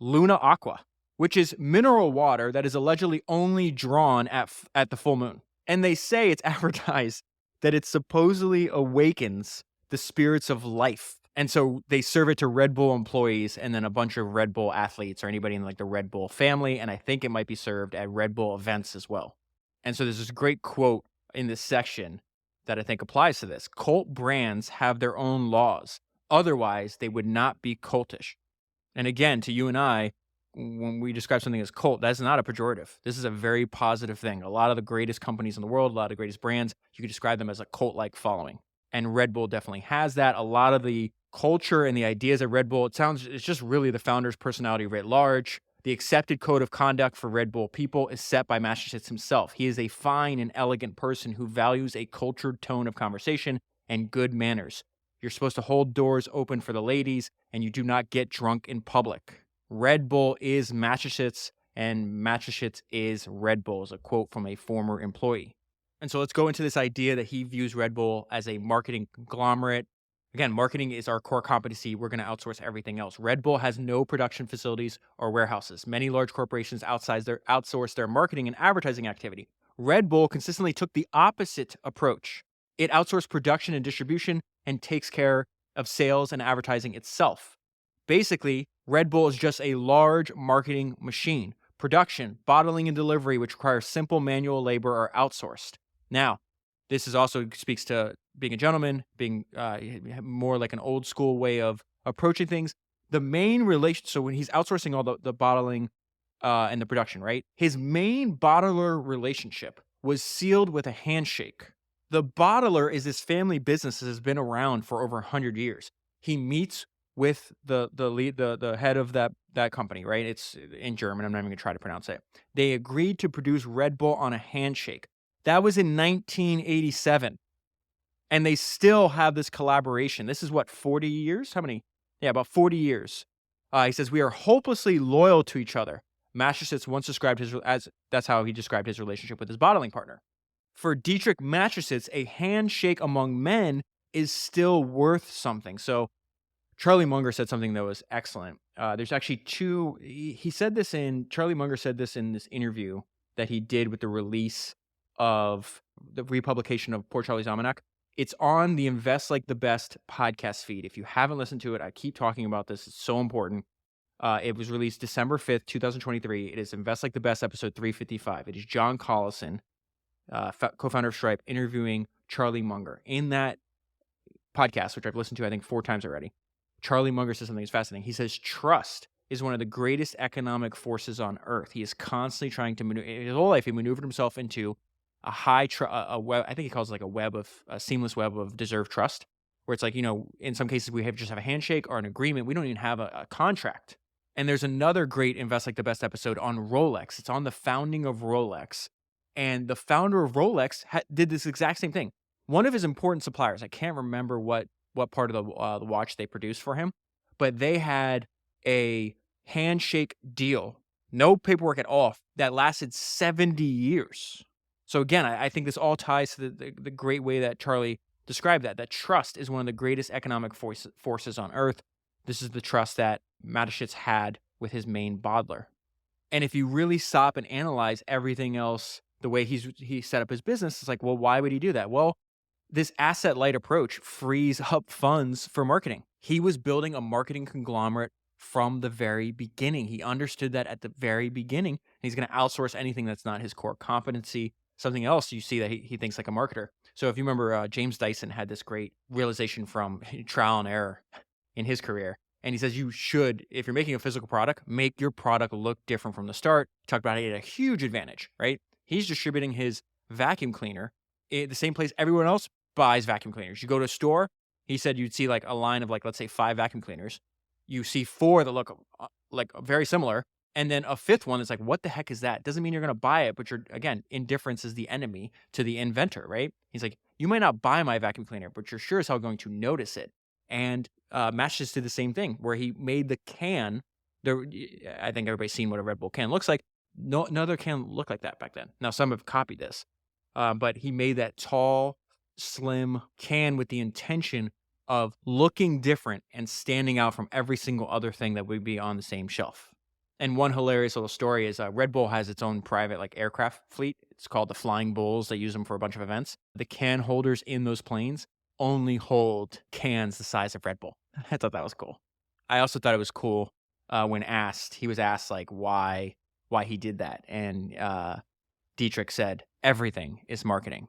Luna Aqua, which is mineral water that is allegedly only drawn at the full moon. And they say it's advertised that it supposedly awakens the spirits of life. And so they serve it to Red Bull employees and then a bunch of Red Bull athletes or anybody in like the Red Bull family. And I think it might be served at Red Bull events as well. And so there's this great quote in this section that I think applies to this. Cult brands have their own laws. Otherwise, they would not be cultish. And again, to you and I, when we describe something as cult, that's not a pejorative. This is a very positive thing. A lot of the greatest companies in the world, a lot of the greatest brands, you could describe them as a cult-like following. And Red Bull definitely has that. A lot of the culture and the ideas of Red Bull, it's just really the founder's personality writ large. The accepted code of conduct for Red Bull people is set by Mateschitz himself. He is a fine and elegant person who values a cultured tone of conversation and good manners. You're supposed to hold doors open for the ladies, and you do not get drunk in public. Red Bull is Mateschitz, and Mateschitz is Red Bull, is a quote from a former employee. And so let's go into this idea that he views Red Bull as a marketing conglomerate. Again, marketing is our core competency. We're going to outsource everything else. Red Bull has no production facilities or warehouses. Many large corporations outsource their marketing and advertising activity. Red Bull consistently took the opposite approach. It outsourced production and distribution and takes care of sales and advertising itself. Basically, Red Bull is just a large marketing machine, production, bottling, and delivery, which require simple manual labor, are outsourced. Now, this is also speaks to being a gentleman, being more like an old school way of approaching things. The main relation, so when he's outsourcing all the bottling and the production, right? His main bottler relationship was sealed with a handshake. The bottler is this family business that has been around for over 100 years. He meets with the head of that company, right? It's in German. I'm not even gonna try to pronounce it. They agreed to produce Red Bull on a handshake. That was in 1987, and they still have this collaboration. This is what, 40 years? How many? Yeah, about 40 years. He says we are hopelessly loyal to each other. Mateschitz once described that's how he described his relationship with his bottling partner. For Dietrich Mateschitz, a handshake among men is still worth something. So Charlie Munger said something that was excellent. There's actually two. Charlie Munger said this in this interview that he did with the release of the republication of Poor Charlie's Almanac. It's on the Invest Like the Best podcast feed. If you haven't listened to it, I keep talking about this. It's so important. It was released December 5th, 2023. It is Invest Like the Best, episode 355. It is John Collison, co-founder of Stripe, interviewing Charlie Munger. In that podcast, which I've listened to, I think 4 times already, Charlie Munger says something that's fascinating. He says, trust is one of the greatest economic forces on earth. He is constantly trying to maneuver. His whole life, he maneuvered himself into a web. I think he calls it like a seamless web of deserved trust, where it's like, in some cases we just have a handshake or an agreement. We don't even have a contract. And there's another great Invest Like the Best episode on Rolex. It's on the founding of Rolex. And the founder of Rolex did this exact same thing. One of his important suppliers, I can't remember what part of the watch they produced for him, but they had a handshake deal, no paperwork at all, that lasted 70 years. So again, I think this all ties to the great way that Charlie described that trust is one of the greatest economic forces on earth. This is the trust that Mateschitz had with his main bottler. And if you really stop and analyze everything else, the way he set up his business, it's like, well, why would he do that? Well, this asset-light approach frees up funds for marketing. He was building a marketing conglomerate from the very beginning. He understood that at the very beginning. He's going to outsource anything that's not his core competency. Something else you see that he thinks like a marketer. So if you remember, James Dyson had this great realization from trial and error in his career. And he says you should, if you're making a physical product, make your product look different from the start. Talk about it at a huge advantage, right? He's distributing his vacuum cleaner at the same place everyone else buys vacuum cleaners. You go to a store, he said you'd see like a line of let's say 5 vacuum cleaners. You see 4 that look like very similar. And then a 5th one is like, what the heck is that? Doesn't mean you're going to buy it, but again, indifference is the enemy to the inventor, right? He's like, you might not buy my vacuum cleaner, but you're sure as hell going to notice it. And Mateschitz did the same thing, where he made the can. I think everybody's seen what a Red Bull can looks like. No other can look like that back then. Now, some have copied this, but he made that tall, slim can with the intention of looking different and standing out from every single other thing that would be on the same shelf. And one hilarious little story is Red Bull has its own private aircraft fleet. It's called the Flying Bulls. They use them for a bunch of events. The can holders in those planes only hold cans the size of Red Bull. I thought that was cool. I also thought it was cool when he was asked why he did that. And Dietrich said, everything is marketing.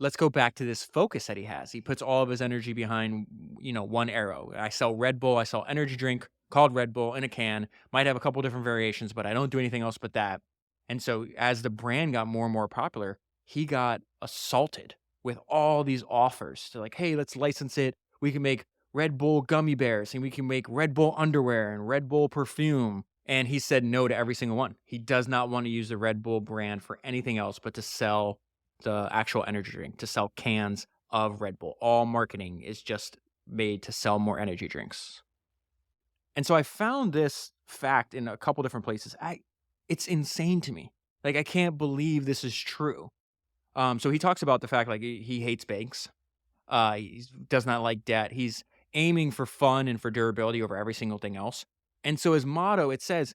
Let's go back to this focus that he has. He puts all of his energy behind, one arrow. I sell Red Bull. I sell energy drink called Red Bull in a can. Might have a couple different variations, but I don't do anything else but that. And so as the brand got more and more popular, he got assaulted with all these offers to hey, let's license it. We can make Red Bull gummy bears, and we can make Red Bull underwear and Red Bull perfume. And he said no to every single one. He does not want to use the Red Bull brand for anything else but to sell the actual energy drink, to sell cans of Red Bull. All marketing is just made to sell more energy drinks. And so I found this fact in a couple different places. It's insane to me. I can't believe this is true. So he talks about the fact he hates banks. He does not like debt. He's aiming for fun and for durability over every single thing else. And so his motto, it says,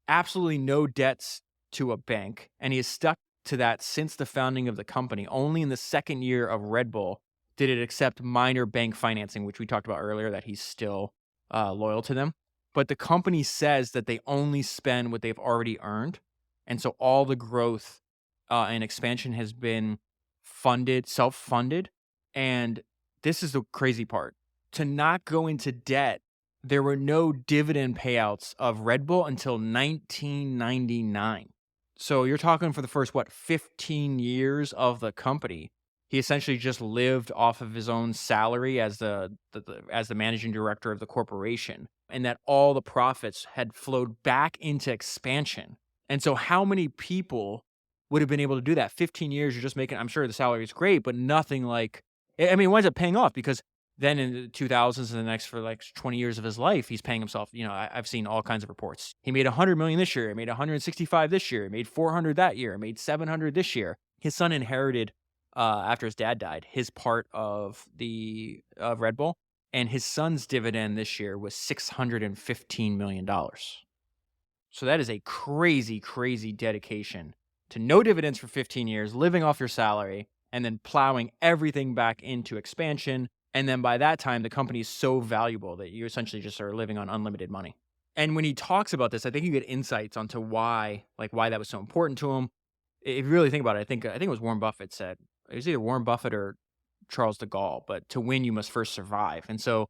absolutely no debts to a bank. And he has stuck to that since the founding of the company. Only in the second year of Red Bull did it accept minor bank financing, which we talked about earlier, that he's still loyal to them. But the company says that they only spend what they've already earned. And so all the growth and expansion has been funded, self-funded. And this is the crazy part. To not go into debt, there were no dividend payouts of Red Bull until 1999. So you're talking for the first, 15 years of the company. He essentially just lived off of his own salary as the managing director of the corporation, and that all the profits had flowed back into expansion. And so how many people would have been able to do that? 15 years, you're just making, I'm sure the salary is great, but nothing like, I mean, it winds up paying off because then in the 2000s and the next for like 20 years of his life, he's paying himself. I've seen all kinds of reports. He made 100 million this year. He made 165 this year. He made 400 that year. He made 700 this year. His son inherited, after his dad died, his part of Red Bull, and his son's dividend this year was $615 million. So that is a crazy, crazy dedication to no dividends for 15 years, living off your salary, and then plowing everything back into expansion. And then by that time, the company is so valuable that you essentially just are living on unlimited money. And when he talks about this, I think you get insights onto why that was so important to him. If you really think about it, I think it was Warren Buffett said, it was either Warren Buffett or Charles de Gaulle, but to win, you must first survive. And so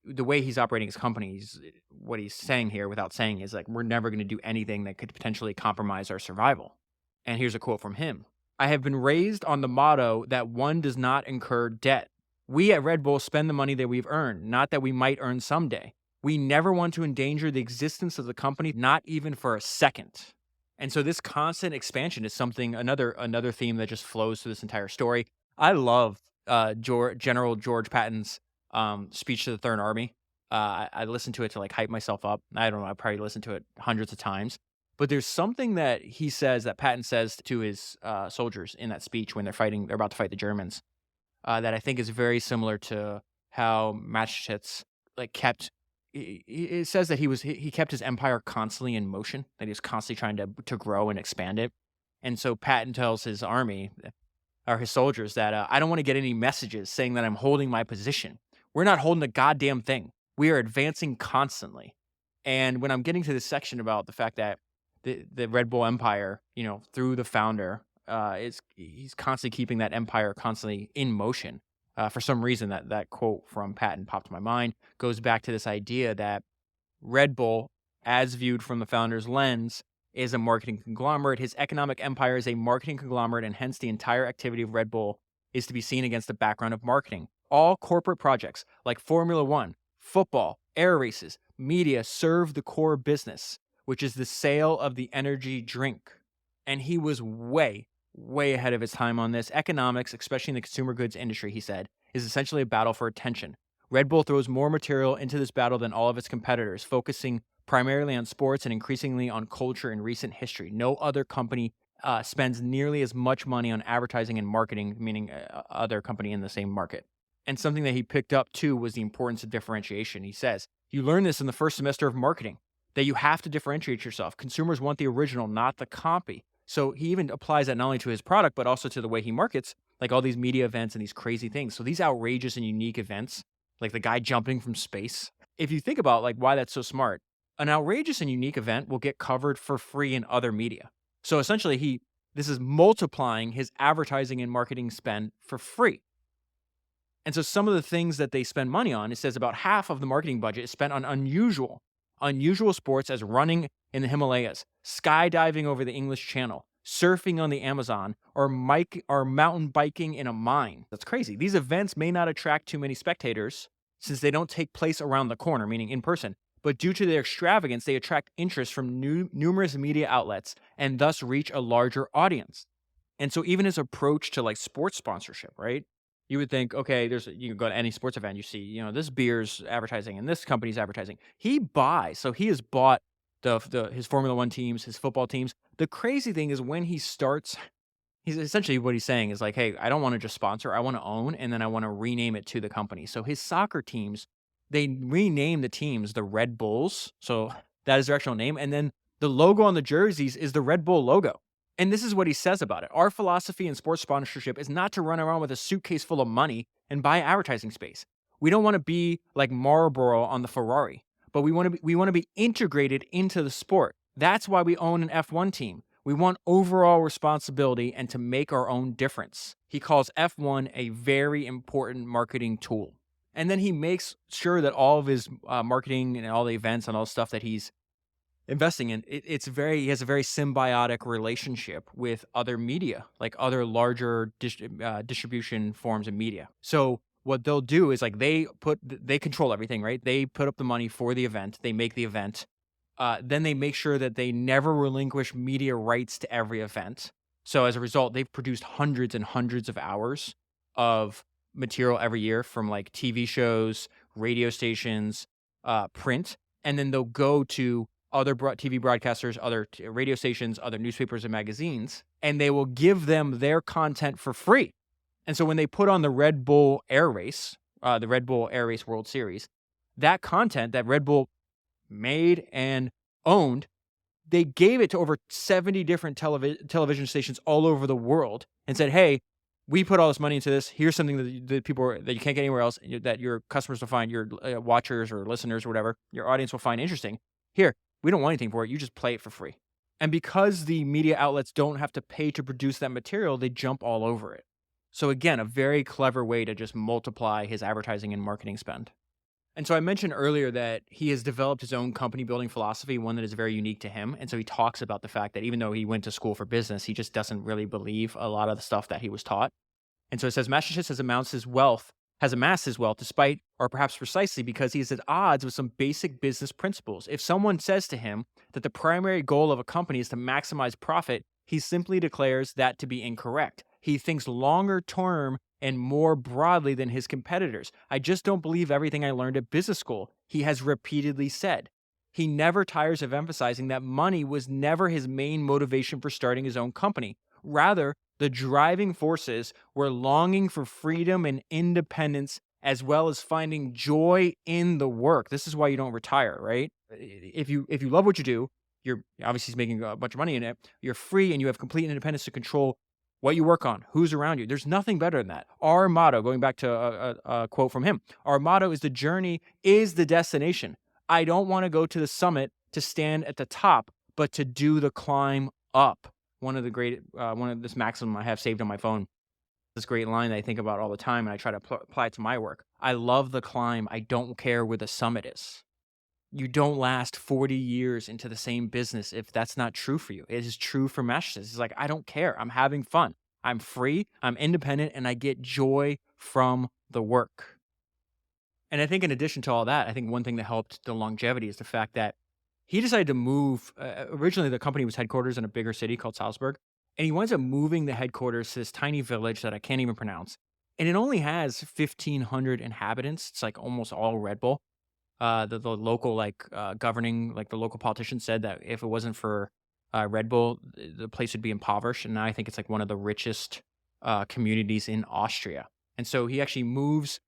the way he's operating his company, what he's saying here without saying is like, we're never going to do anything that could potentially compromise our survival. And here's a quote from him. I have been raised on the motto that one does not incur debt. We at Red Bull spend the money that we've earned, not that we might earn someday. We never want to endanger the existence of the company, not even for a second. And so this constant expansion is another theme that just flows through this entire story. I love General George Patton's speech to the Third Army. I listened to it to like hype myself up. I don't know, I probably listened to it hundreds of times. But there's something that he says, that Patton says to his soldiers in that speech when they're about to fight the Germans, that I think is very similar to how Mateschitz kept. It says that he kept his empire constantly in motion, that he was constantly trying to grow and expand it. And so Patton tells his army, or his soldiers, that I don't want to get any messages saying that I'm holding my position. We're not holding a goddamn thing. We are advancing constantly. And when I'm getting to this section about the fact that the Red Bull empire, through the founder, he's constantly keeping that empire constantly in motion. For some reason, that quote from Patton popped to my mind. Goes back to this idea that Red Bull, as viewed from the founder's lens, is a marketing conglomerate. His economic empire is a marketing conglomerate, and hence the entire activity of Red Bull is to be seen against the background of marketing. All corporate projects like Formula One, football, air races, media serve the core business, which is the sale of the energy drink. And he was way, way ahead of his time on this. Economics, especially in the consumer goods industry, he said, is essentially a battle for attention. Red Bull throws more material into this battle than all of its competitors, focusing primarily on sports and increasingly on culture in recent history. No other company spends nearly as much money on advertising and marketing, meaning other company in the same market. And something that he picked up too was the importance of differentiation. He says, you learn this in the first semester of marketing, that you have to differentiate yourself. Consumers want the original, not the copy. So he even applies that not only to his product, but also to the way he markets, like all these media events and these crazy things. So these outrageous and unique events, like the guy jumping from space. If you think about why that's so smart, an outrageous and unique event will get covered for free in other media. So essentially, this is multiplying his advertising and marketing spend for free. And so some of the things that they spend money on, it says about half of the marketing budget is spent on unusual sports as running in the Himalayas, skydiving over the English Channel, surfing on the Amazon, or mountain biking in a mine. That's crazy. These events may not attract too many spectators since they don't take place around the corner, meaning in person. But due to their extravagance, they attract interest from numerous media outlets and thus reach a larger audience. And so even his approach to sports sponsorship, right? You would think, okay, you can go to any sports event, you see, this beer's advertising and this company's advertising. He buys, so he has bought his Formula One teams, his football teams. The crazy thing is when he starts, he's essentially what he's saying is hey, I don't want to just sponsor, I want to own, and then I want to rename it to the company. So his soccer teams, they rename the teams the Red Bulls. So that is their actual name. And then the logo on the jerseys is the Red Bull logo. And this is what he says about it. Our philosophy in sports sponsorship is not to run around with a suitcase full of money and buy advertising space. We don't want to be like Marlboro on the Ferrari, but we want to be integrated into the sport. That's why we own an F1 team. We want overall responsibility and to make our own difference. He calls F1 a very important marketing tool. And then he makes sure that all of his marketing and all the events and all the stuff that he's investing in, he has a very symbiotic relationship with other media, like other larger distribution forms of media. So what they'll do is like they control everything, right? They put up the money for the event, they make the event, then they make sure that they never relinquish media rights to every event. So as a result, they've produced hundreds and hundreds of hours of material every year from like TV shows, radio stations, print, and then they'll go to other TV broadcasters, other radio stations, other newspapers and magazines, and they will give them their content for free. And so when they put on the Red Bull Air Race World Series, that content that Red Bull made and owned, they gave it to over 70 different television stations all over the world and said, hey, we put all this money into this. Here's something that you can't get anywhere else, that your customers will find, your watchers or listeners or whatever, your audience will find interesting. Here, we don't want anything for it. You just play it for free. And because the media outlets don't have to pay to produce that material, they jump all over it. So again, a very clever way to just multiply his advertising and marketing spend. And so I mentioned earlier that he has developed his own company building philosophy, one that is very unique to him. And so he talks about the fact that even though he went to school for business, he just doesn't really believe a lot of the stuff that he was taught. And so it says Mateschitz has amassed his wealth despite, or perhaps precisely because he is at odds with some basic business principles. If someone says to him that the primary goal of a company is to maximize profit, he simply declares that to be incorrect. He thinks longer term and more broadly than his competitors. I just don't believe everything I learned at business school, he has repeatedly said. He never tires of emphasizing that money was never his main motivation for starting his own company. Rather, the driving forces were longing for freedom and independence, as well as finding joy in the work. This is why you don't retire, right? If you love what you do, you're obviously making a bunch of money in it. You're free and you have complete independence to control what you work on, who's around you. There's nothing better than that. Our motto, going back to a quote from him, our motto is the journey is the destination. I don't want to go to the summit to stand at the top, but to do the climb up. One of this maxim I have saved on my phone, this great line that I think about all the time, and I try to apply it to my work. I love the climb. I don't care where the summit is. You don't last 40 years into the same business if that's not true for you. It is true for Mateschitz. It's like, I don't care. I'm having fun. I'm free. I'm independent, and I get joy from the work. And I think in addition to all that, I think one thing that helped the longevity is the fact that he decided to move. Originally, the company was headquarters in a bigger city called Salzburg, and he winds up moving the headquarters to this tiny village that I can't even pronounce. And it only has 1,500 inhabitants. It's like almost all Red Bull. The local governing, the local politician said that if it wasn't for Red Bull, the place would be impoverished. And now I think it's like one of the richest communities in Austria. And so he actually moves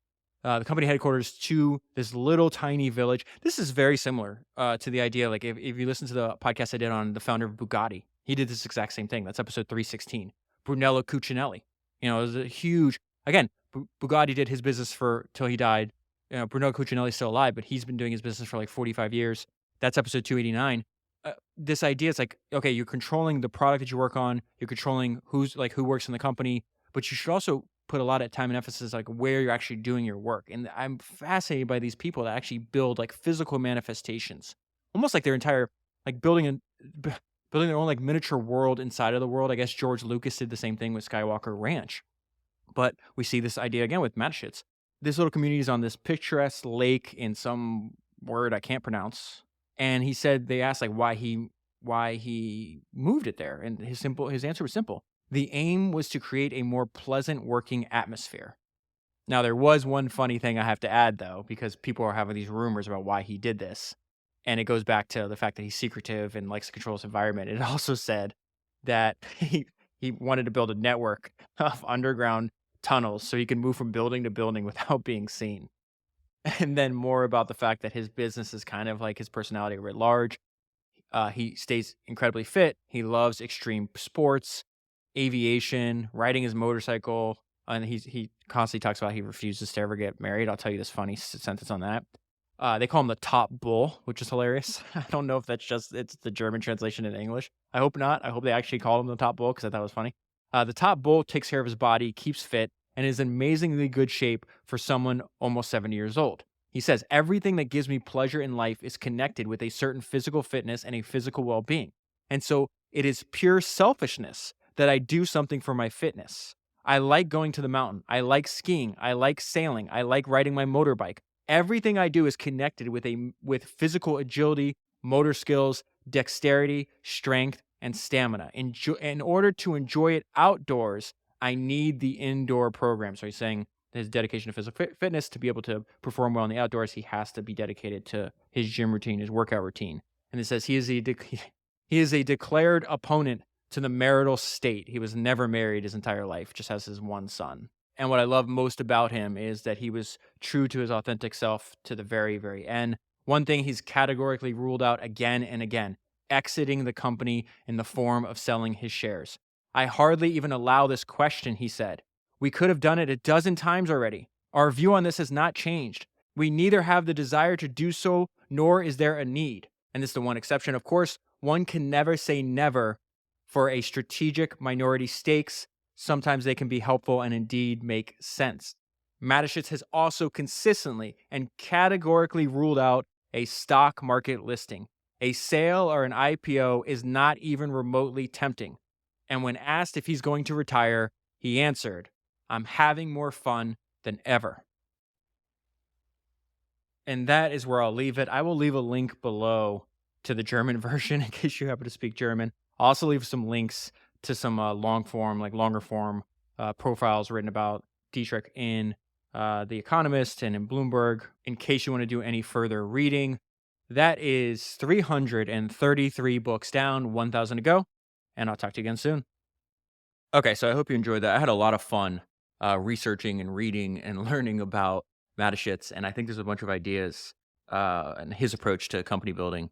the company headquarters to this little tiny village. This is very similar to the idea. Like if you listen to the podcast I did on the founder of Bugatti, he did this exact same thing. That's episode 316. Brunello Cucinelli. It was a huge, again, Bugatti did his business till he died. Brunello Cucinelli's still alive, but he's been doing his business for like 45 years. That's episode 289. This idea is like, okay, you're controlling the product that you work on. You're controlling who works in the company, but you should also put a lot of time and emphasis like where you're actually doing your work. And I'm fascinated by these people that actually build like physical manifestations, almost like their entire building their own like miniature world inside of the world. I guess George Lucas did the same thing with Skywalker Ranch. But we see this idea again with Mateschitz. This little community is on this picturesque lake in some word I can't pronounce. And he said, they asked like why he moved it there. And his answer was simple. The aim was to create a more pleasant working atmosphere. Now, there was one funny thing I have to add, though, because people are having these rumors about why he did this. And it goes back to the fact that he's secretive and likes to control his environment. It also said that he wanted to build a network of underground tunnels so he can move from building to building without being seen. And then more about the fact that his business is kind of like his personality writ large. He stays incredibly fit. He loves extreme sports, aviation, riding his motorcycle, and he constantly talks about he refuses to ever get married. I'll tell you this funny sentence on that. They call him the top bull, which is hilarious. I don't know if it's the German translation in English. I hope not. I hope they actually call him the top bull because I thought it was funny. The top bull takes care of his body, keeps fit, and is in amazingly good shape for someone almost 70 years old. He says, everything that gives me pleasure in life is connected with a certain physical fitness and a physical well-being. And so it is pure selfishness that I do something for my fitness. I like going to the mountain. I like skiing. I like sailing. I like riding my motorbike. Everything I do is connected with physical agility, motor skills, dexterity, strength, and stamina. In order to enjoy it outdoors, I need the indoor program. So he's saying his dedication to physical fitness, to be able to perform well in the outdoors, he has to be dedicated to his gym routine, his workout routine. And it says he is a declared opponent to the marital state. He was never married his entire life, just has his one son. And what I love most about him is that he was true to his authentic self to the very, very end. One thing he's categorically ruled out again and again: exiting the company in the form of selling his shares. I hardly even allow this question, he said. We could have done it a dozen times already. Our view on this has not changed. We neither have the desire to do so, nor is there a need. And this is the one exception. Of course, one can never say never for a strategic minority stakes. Sometimes they can be helpful and indeed make sense. Mateschitz has also consistently and categorically ruled out a stock market listing. A sale or an IPO is not even remotely tempting. And when asked if he's going to retire, he answered, I'm having more fun than ever. And that is where I'll leave it. I will leave a link below to the German version in case you happen to speak German. I'll also leave some links to some longer form profiles written about Dietrich in The Economist and in Bloomberg, in case you want to do any further reading. That is 333 books down, 1,000 to go, and I'll talk to you again soon. Okay, so I hope you enjoyed that. I had a lot of fun researching and reading and learning about Mateschitz, and I think there's a bunch of ideas and his approach to company building,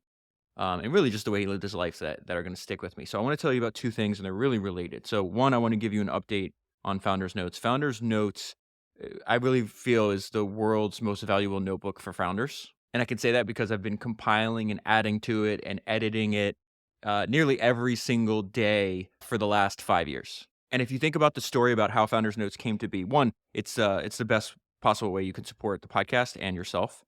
and really just the way he lived his life that are going to stick with me. So I want to tell you about two things, and they're really related. So one, I want to give you an update on Founders Notes. Founders Notes, I really feel, is the world's most valuable notebook for founders. And I can say that because I've been compiling and adding to it and editing it nearly every single day for the last 5 years. And if you think about the story about how Founders Notes came to be, one, it's the best possible way you can support the podcast and yourself.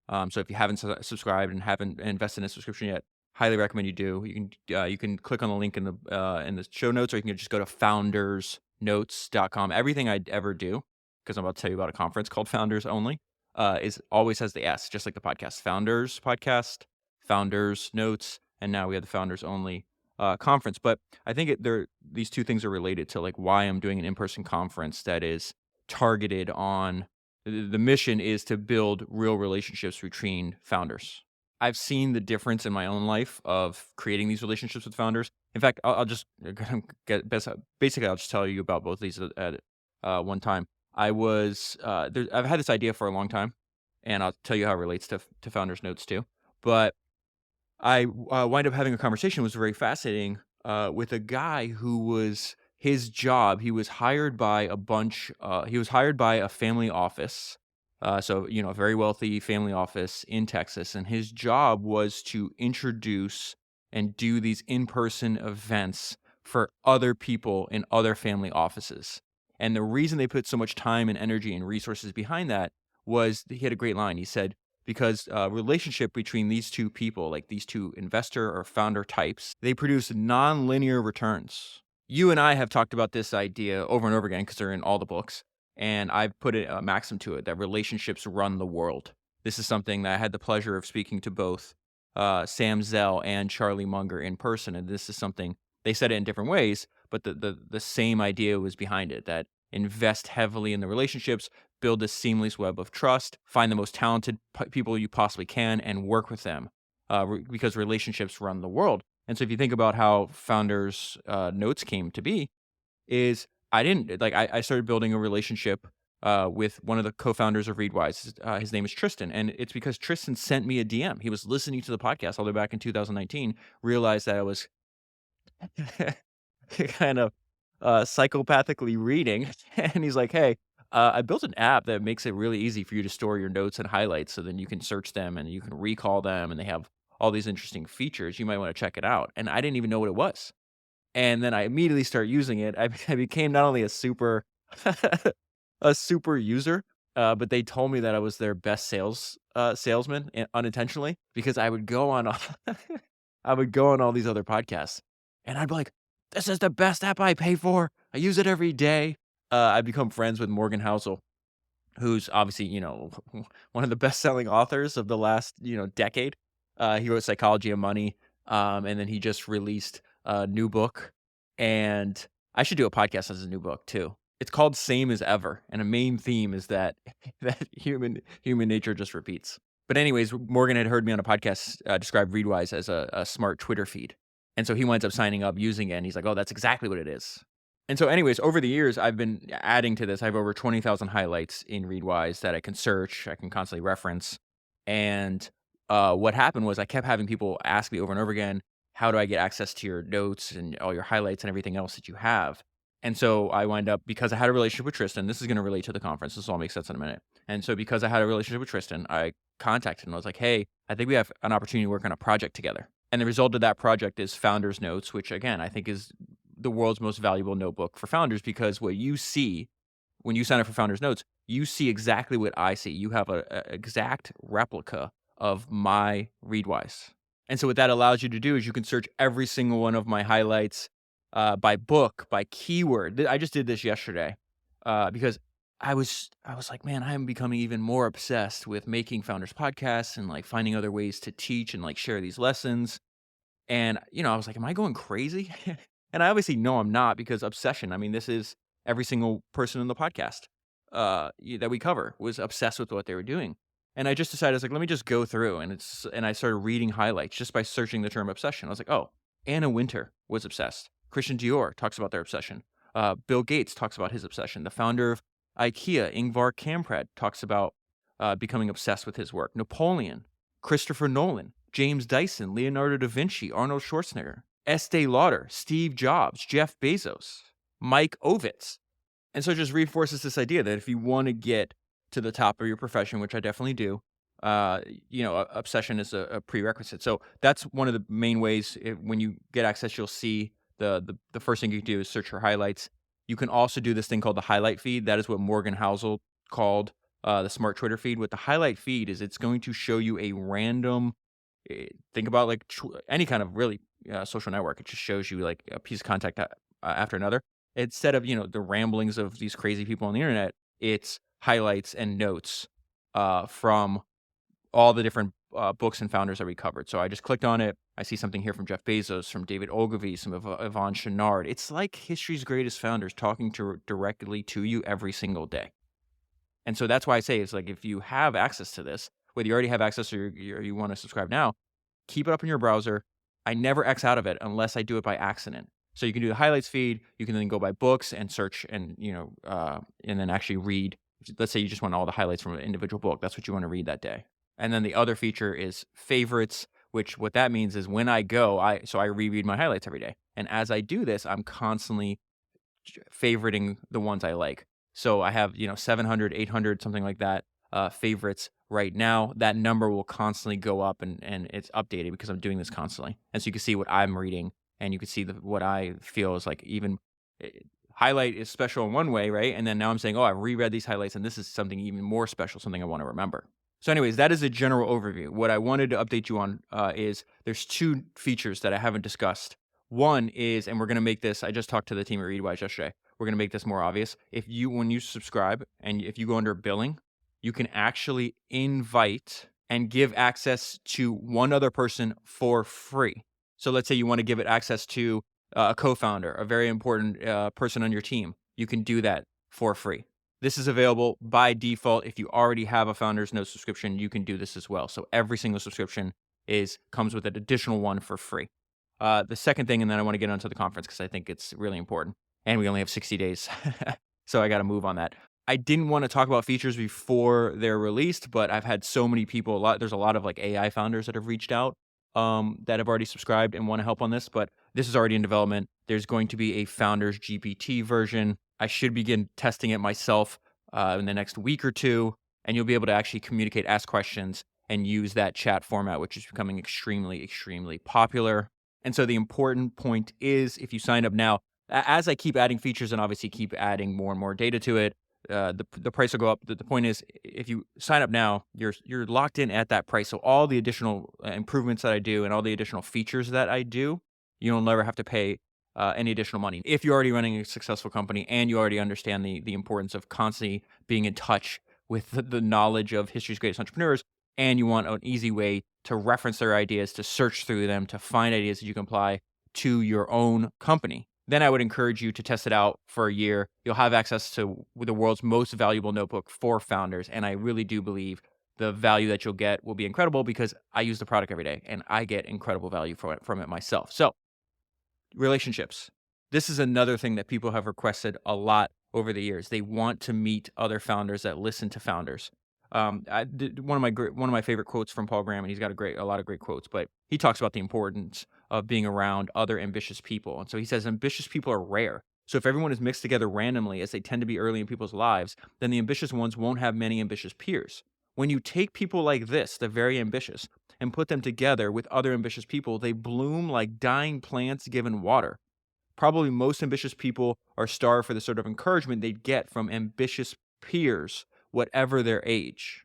So if you haven't subscribed and haven't invested in a subscription yet, highly recommend you do. You can click on the link in the show notes, or you can just go to foundersnotes.com. Everything I ever do, because I'm about to tell you about a conference called Founders Only, always has the S, just like the podcast. Founders Podcast, Founders Notes, and now we have the Founders Only conference. But I think these two things are related to like why I'm doing an in-person conference that is targeted on the mission is to build real relationships between founders. I've seen the difference in my own life of creating these relationships with founders. In fact, I'll just basically I'll just tell you about both of these at one time. I've had this idea for a long time, and I'll tell you how it relates to Founders Notes too. But I wind up having a conversation. It was very fascinating with a guy who was his job. He was hired by a family office. So, a very wealthy family office in Texas. And his job was to introduce and do these in-person events for other people in other family offices. And the reason they put so much time and energy and resources behind that was he had a great line. He said, because relationship between these two people, like these two investor or founder types, they produce non-linear returns. You and I have talked about this idea over and over again because they're in all the books. And I've put a maxim to it that relationships run the world. This is something that I had the pleasure of speaking to both Sam Zell and Charlie Munger in person. And this is something, they said it in different ways, but the same idea was behind it, that invest heavily in the relationships, build a seamless web of trust, find the most talented people you possibly can, and work with them because relationships run the world. And so if you think about how Founders Notes came to be, is I started building a relationship with one of the co-founders of Readwise. His name is Tristan, and it's because Tristan sent me a DM. He was listening to the podcast all the way back in 2019, realized that I was kind of psychopathically reading, and he's like, hey, I built an app that makes it really easy for you to store your notes and highlights so then you can search them and you can recall them and they have all these interesting features. You might want to check it out. And I didn't even know what it was. And then I immediately start using it. I became not only a super a super user, but they told me that I was their best salesman unintentionally because I would go on I would go on all these other podcasts and I'd be like, "This is the best app I pay for. I use it every day." I become friends with Morgan Housel, who's obviously, one of the best-selling authors of the last, decade. He wrote Psychology of Money, and then he just released a new book, and I should do a podcast on his new book too. It's called Same as Ever, and a main theme is that that human nature just repeats. But anyways, Morgan had heard me on a podcast describe Readwise as a smart Twitter feed, and so he winds up signing up using it, and he's like, "Oh, that's exactly what it is." And so anyways, over the years, I've been adding to this. I have over 20,000 highlights in Readwise that I can search, I can constantly reference. And what happened was I kept having people ask me over and over again, how do I get access to your notes and all your highlights and everything else that you have? And so I wind up, because I had a relationship with Tristan, this is going to relate to the conference. This will all make sense in a minute. And so because I had a relationship with Tristan, I contacted him. I was like, hey, I think we have an opportunity to work on a project together. And the result of that project is Founders Notes, which again, I think is the world's most valuable notebook for founders, because what you see when you sign up for Founders Notes, you see exactly what I see. You have a exact replica of my Readwise. And so what that allows you to do is you can search every single one of my highlights by book, by keyword. I just did this yesterday because I was like, man, I am becoming even more obsessed with making founders podcasts and like finding other ways to teach and like share these lessons. And, I was like, am I going crazy? And I obviously know I'm not, because obsession, I mean, this is every single person in the podcast that we cover was obsessed with what they were doing. And I just decided, I was like, let me just go through. And I started reading highlights just by searching the term obsession. I was like, oh, Anna Wintour was obsessed. Christian Dior talks about their obsession. Bill Gates talks about his obsession. The founder of IKEA, Ingvar Kamprad, talks about becoming obsessed with his work. Napoleon, Christopher Nolan, James Dyson, Leonardo da Vinci, Arnold Schwarzenegger, Estee Lauder, Steve Jobs, Jeff Bezos, Mike Ovitz. And so it just reinforces this idea that if you want to get to the top of your profession, which I definitely do, obsession is a prerequisite. So that's one of the main ways. When you get access, you'll see the first thing you can do is search for highlights. You can also do this thing called the highlight feed. That is what Morgan Housel called the smart Twitter feed. What the highlight feed is, it's going to show you a random, think about like any kind of really social network. It just shows you like a piece of content after another. Instead of, the ramblings of these crazy people on the internet, it's highlights and notes from all the different books and founders that we covered. So I just clicked on it. I see something here from Jeff Bezos, from David Ogilvy, some of Yvonne Chouinard. It's like history's greatest founders talking directly to you every single day. And so that's why I say it's like, if you have access to this, whether you already have access or you want to subscribe now, keep it up in your browser. I never X out of it unless I do it by accident. So you can do the highlights feed. You can then go by books and search and, and then actually read. Let's say you just want all the highlights from an individual book. That's what you want to read that day. And then the other feature is favorites, which what that means is when I go, I reread my highlights every day. And as I do this, I'm constantly favoriting the ones I like. So I have, 700, 800, something like that, favorites right now. That number will constantly go up and it's updated because I'm doing this constantly. And so you can see what I'm reading and you can see what I feel is like even highlight is special in one way, right? And then now I'm saying, oh, I've reread these highlights and this is something even more special, something I want to remember. So anyways, that is a general overview. What I wanted to update you on is there's two features that I haven't discussed. One is, and we're going to make this, I just talked to the team at Readwise yesterday. We're going to make this more obvious. When you subscribe and if you go under billing, you can actually invite and give access to one other person for free. So let's say you want to give it access to a co-founder, a very important person on your team. You can do that for free. This is available by default. If you already have a Founders Notes subscription, you can do this as well. So every single subscription comes with an additional one for free. The second thing, and then I want to get onto the conference because I think it's really important. And we only have 60 days, so I got to move on that. I didn't want to talk about features before they're released, but I've had so many people, there's a lot of like AI founders that have reached out that have already subscribed and want to help on this, but this is already in development. There's going to be a Founders GPT version. I should begin testing it myself in the next week or two, and you'll be able to actually communicate, ask questions, and use that chat format, which is becoming extremely, extremely popular. And so the important point is, if you sign up now, as I keep adding features and obviously keep adding more and more data to it, the price will go up. The point is, if you sign up now, you're locked in at that price. So all the additional improvements that I do and all the additional features that I do, you'll never have to pay any additional money. If you're already running a successful company and you already understand the importance of constantly being in touch with the knowledge of history's greatest entrepreneurs, and you want an easy way to reference their ideas, to search through them, to find ideas that you can apply to your own company, then I would encourage you to test it out for a year. You'll have access to the world's most valuable notebook for founders. And I really do believe the value that you'll get will be incredible because I use the product every day and I get incredible value from it myself. So, relationships. This is another thing that people have requested a lot over the years. They want to meet other founders that listen to founders. One of my favorite quotes from Paul Graham, and he's got a lot of great quotes, but he talks about the importance of being around other ambitious people. And so he says ambitious people are rare. So if everyone is mixed together randomly, as they tend to be early in people's lives, then the ambitious ones won't have many ambitious peers. When you take people like this, the very ambitious, and put them together with other ambitious people, they bloom like dying plants given water. Probably most ambitious people are starved for the sort of encouragement they'd get from ambitious peers, whatever their age.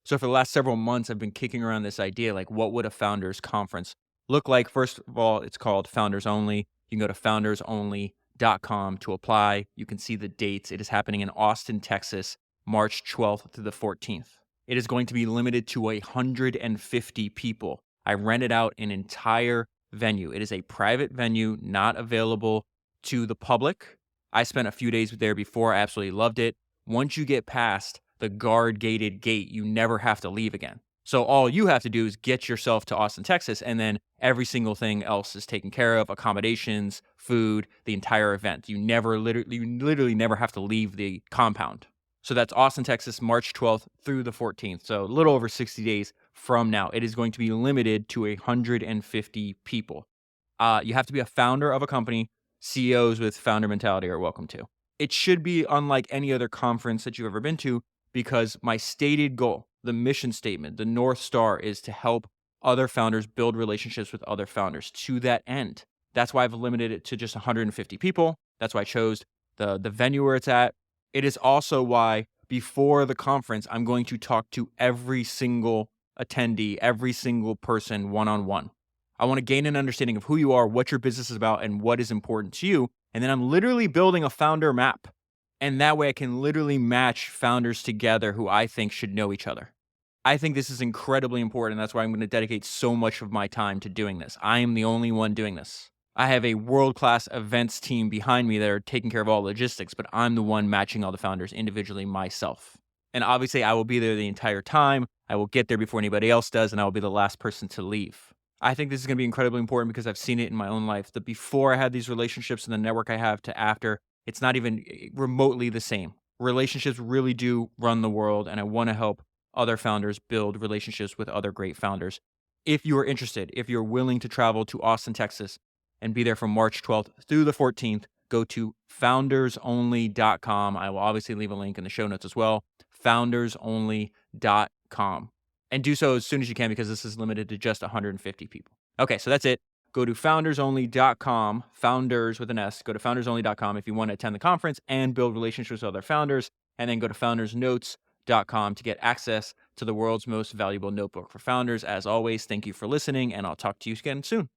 So for the last several months, I've been kicking around this idea, like what would a founders conference look like? First of all, it's called Founders Only. You can go to foundersonly.com to apply. You can see the dates. It is happening in Austin, Texas, March 12th through the 14th. It is going to be limited to 150 people. I rented out an entire venue. It is a private venue, not available to the public. I spent a few days there before. I absolutely loved it. Once you get past the guard-gated gate, you never have to leave again. So all you have to do is get yourself to Austin, Texas, and then every single thing else is taken care of, accommodations, food, the entire event. You literally never have to leave the compound. So that's Austin, Texas, March 12th through the 14th. So a little over 60 days from now. It is going to be limited to 150 people. You have to be a founder of a company. CEOs with founder mentality are welcome to. It should be unlike any other conference that you've ever been to because my stated goal, the mission statement, the North Star is to help other founders build relationships with other founders to that end. That's why I've limited it to just 150 people. That's why I chose the venue where it's at. It is also why before the conference, I'm going to talk to every single attendee, every single person one-on-one. I want to gain an understanding of who you are, what your business is about, and what is important to you. And then I'm literally building a founder map. And that way I can literally match founders together who I think should know each other. I think this is incredibly important. That's why I'm going to dedicate so much of my time to doing this. I am the only one doing this. I have a world-class events team behind me that are taking care of all logistics, but I'm the one matching all the founders individually myself. And obviously I will be there the entire time. I will get there before anybody else does, and I will be the last person to leave. I think this is going to be incredibly important because I've seen it in my own life. The before I had these relationships and the network I have to after, it's not even remotely the same. Relationships really do run the world, and I want to help other founders build relationships with other great founders. If you are interested, if you're willing to travel to Austin, Texas, and be there from March 12th through the 14th, go to foundersonly.com. I will obviously leave a link in the show notes as well, foundersonly.com. And do so as soon as you can because this is limited to just 150 people. Okay, so that's it. Go to foundersonly.com, founders with an S. Go to foundersonly.com if you want to attend the conference and build relationships with other founders. And then go to foundersnotes.com to get access to the world's most valuable notebook for founders. As always, thank you for listening, and I'll talk to you again soon.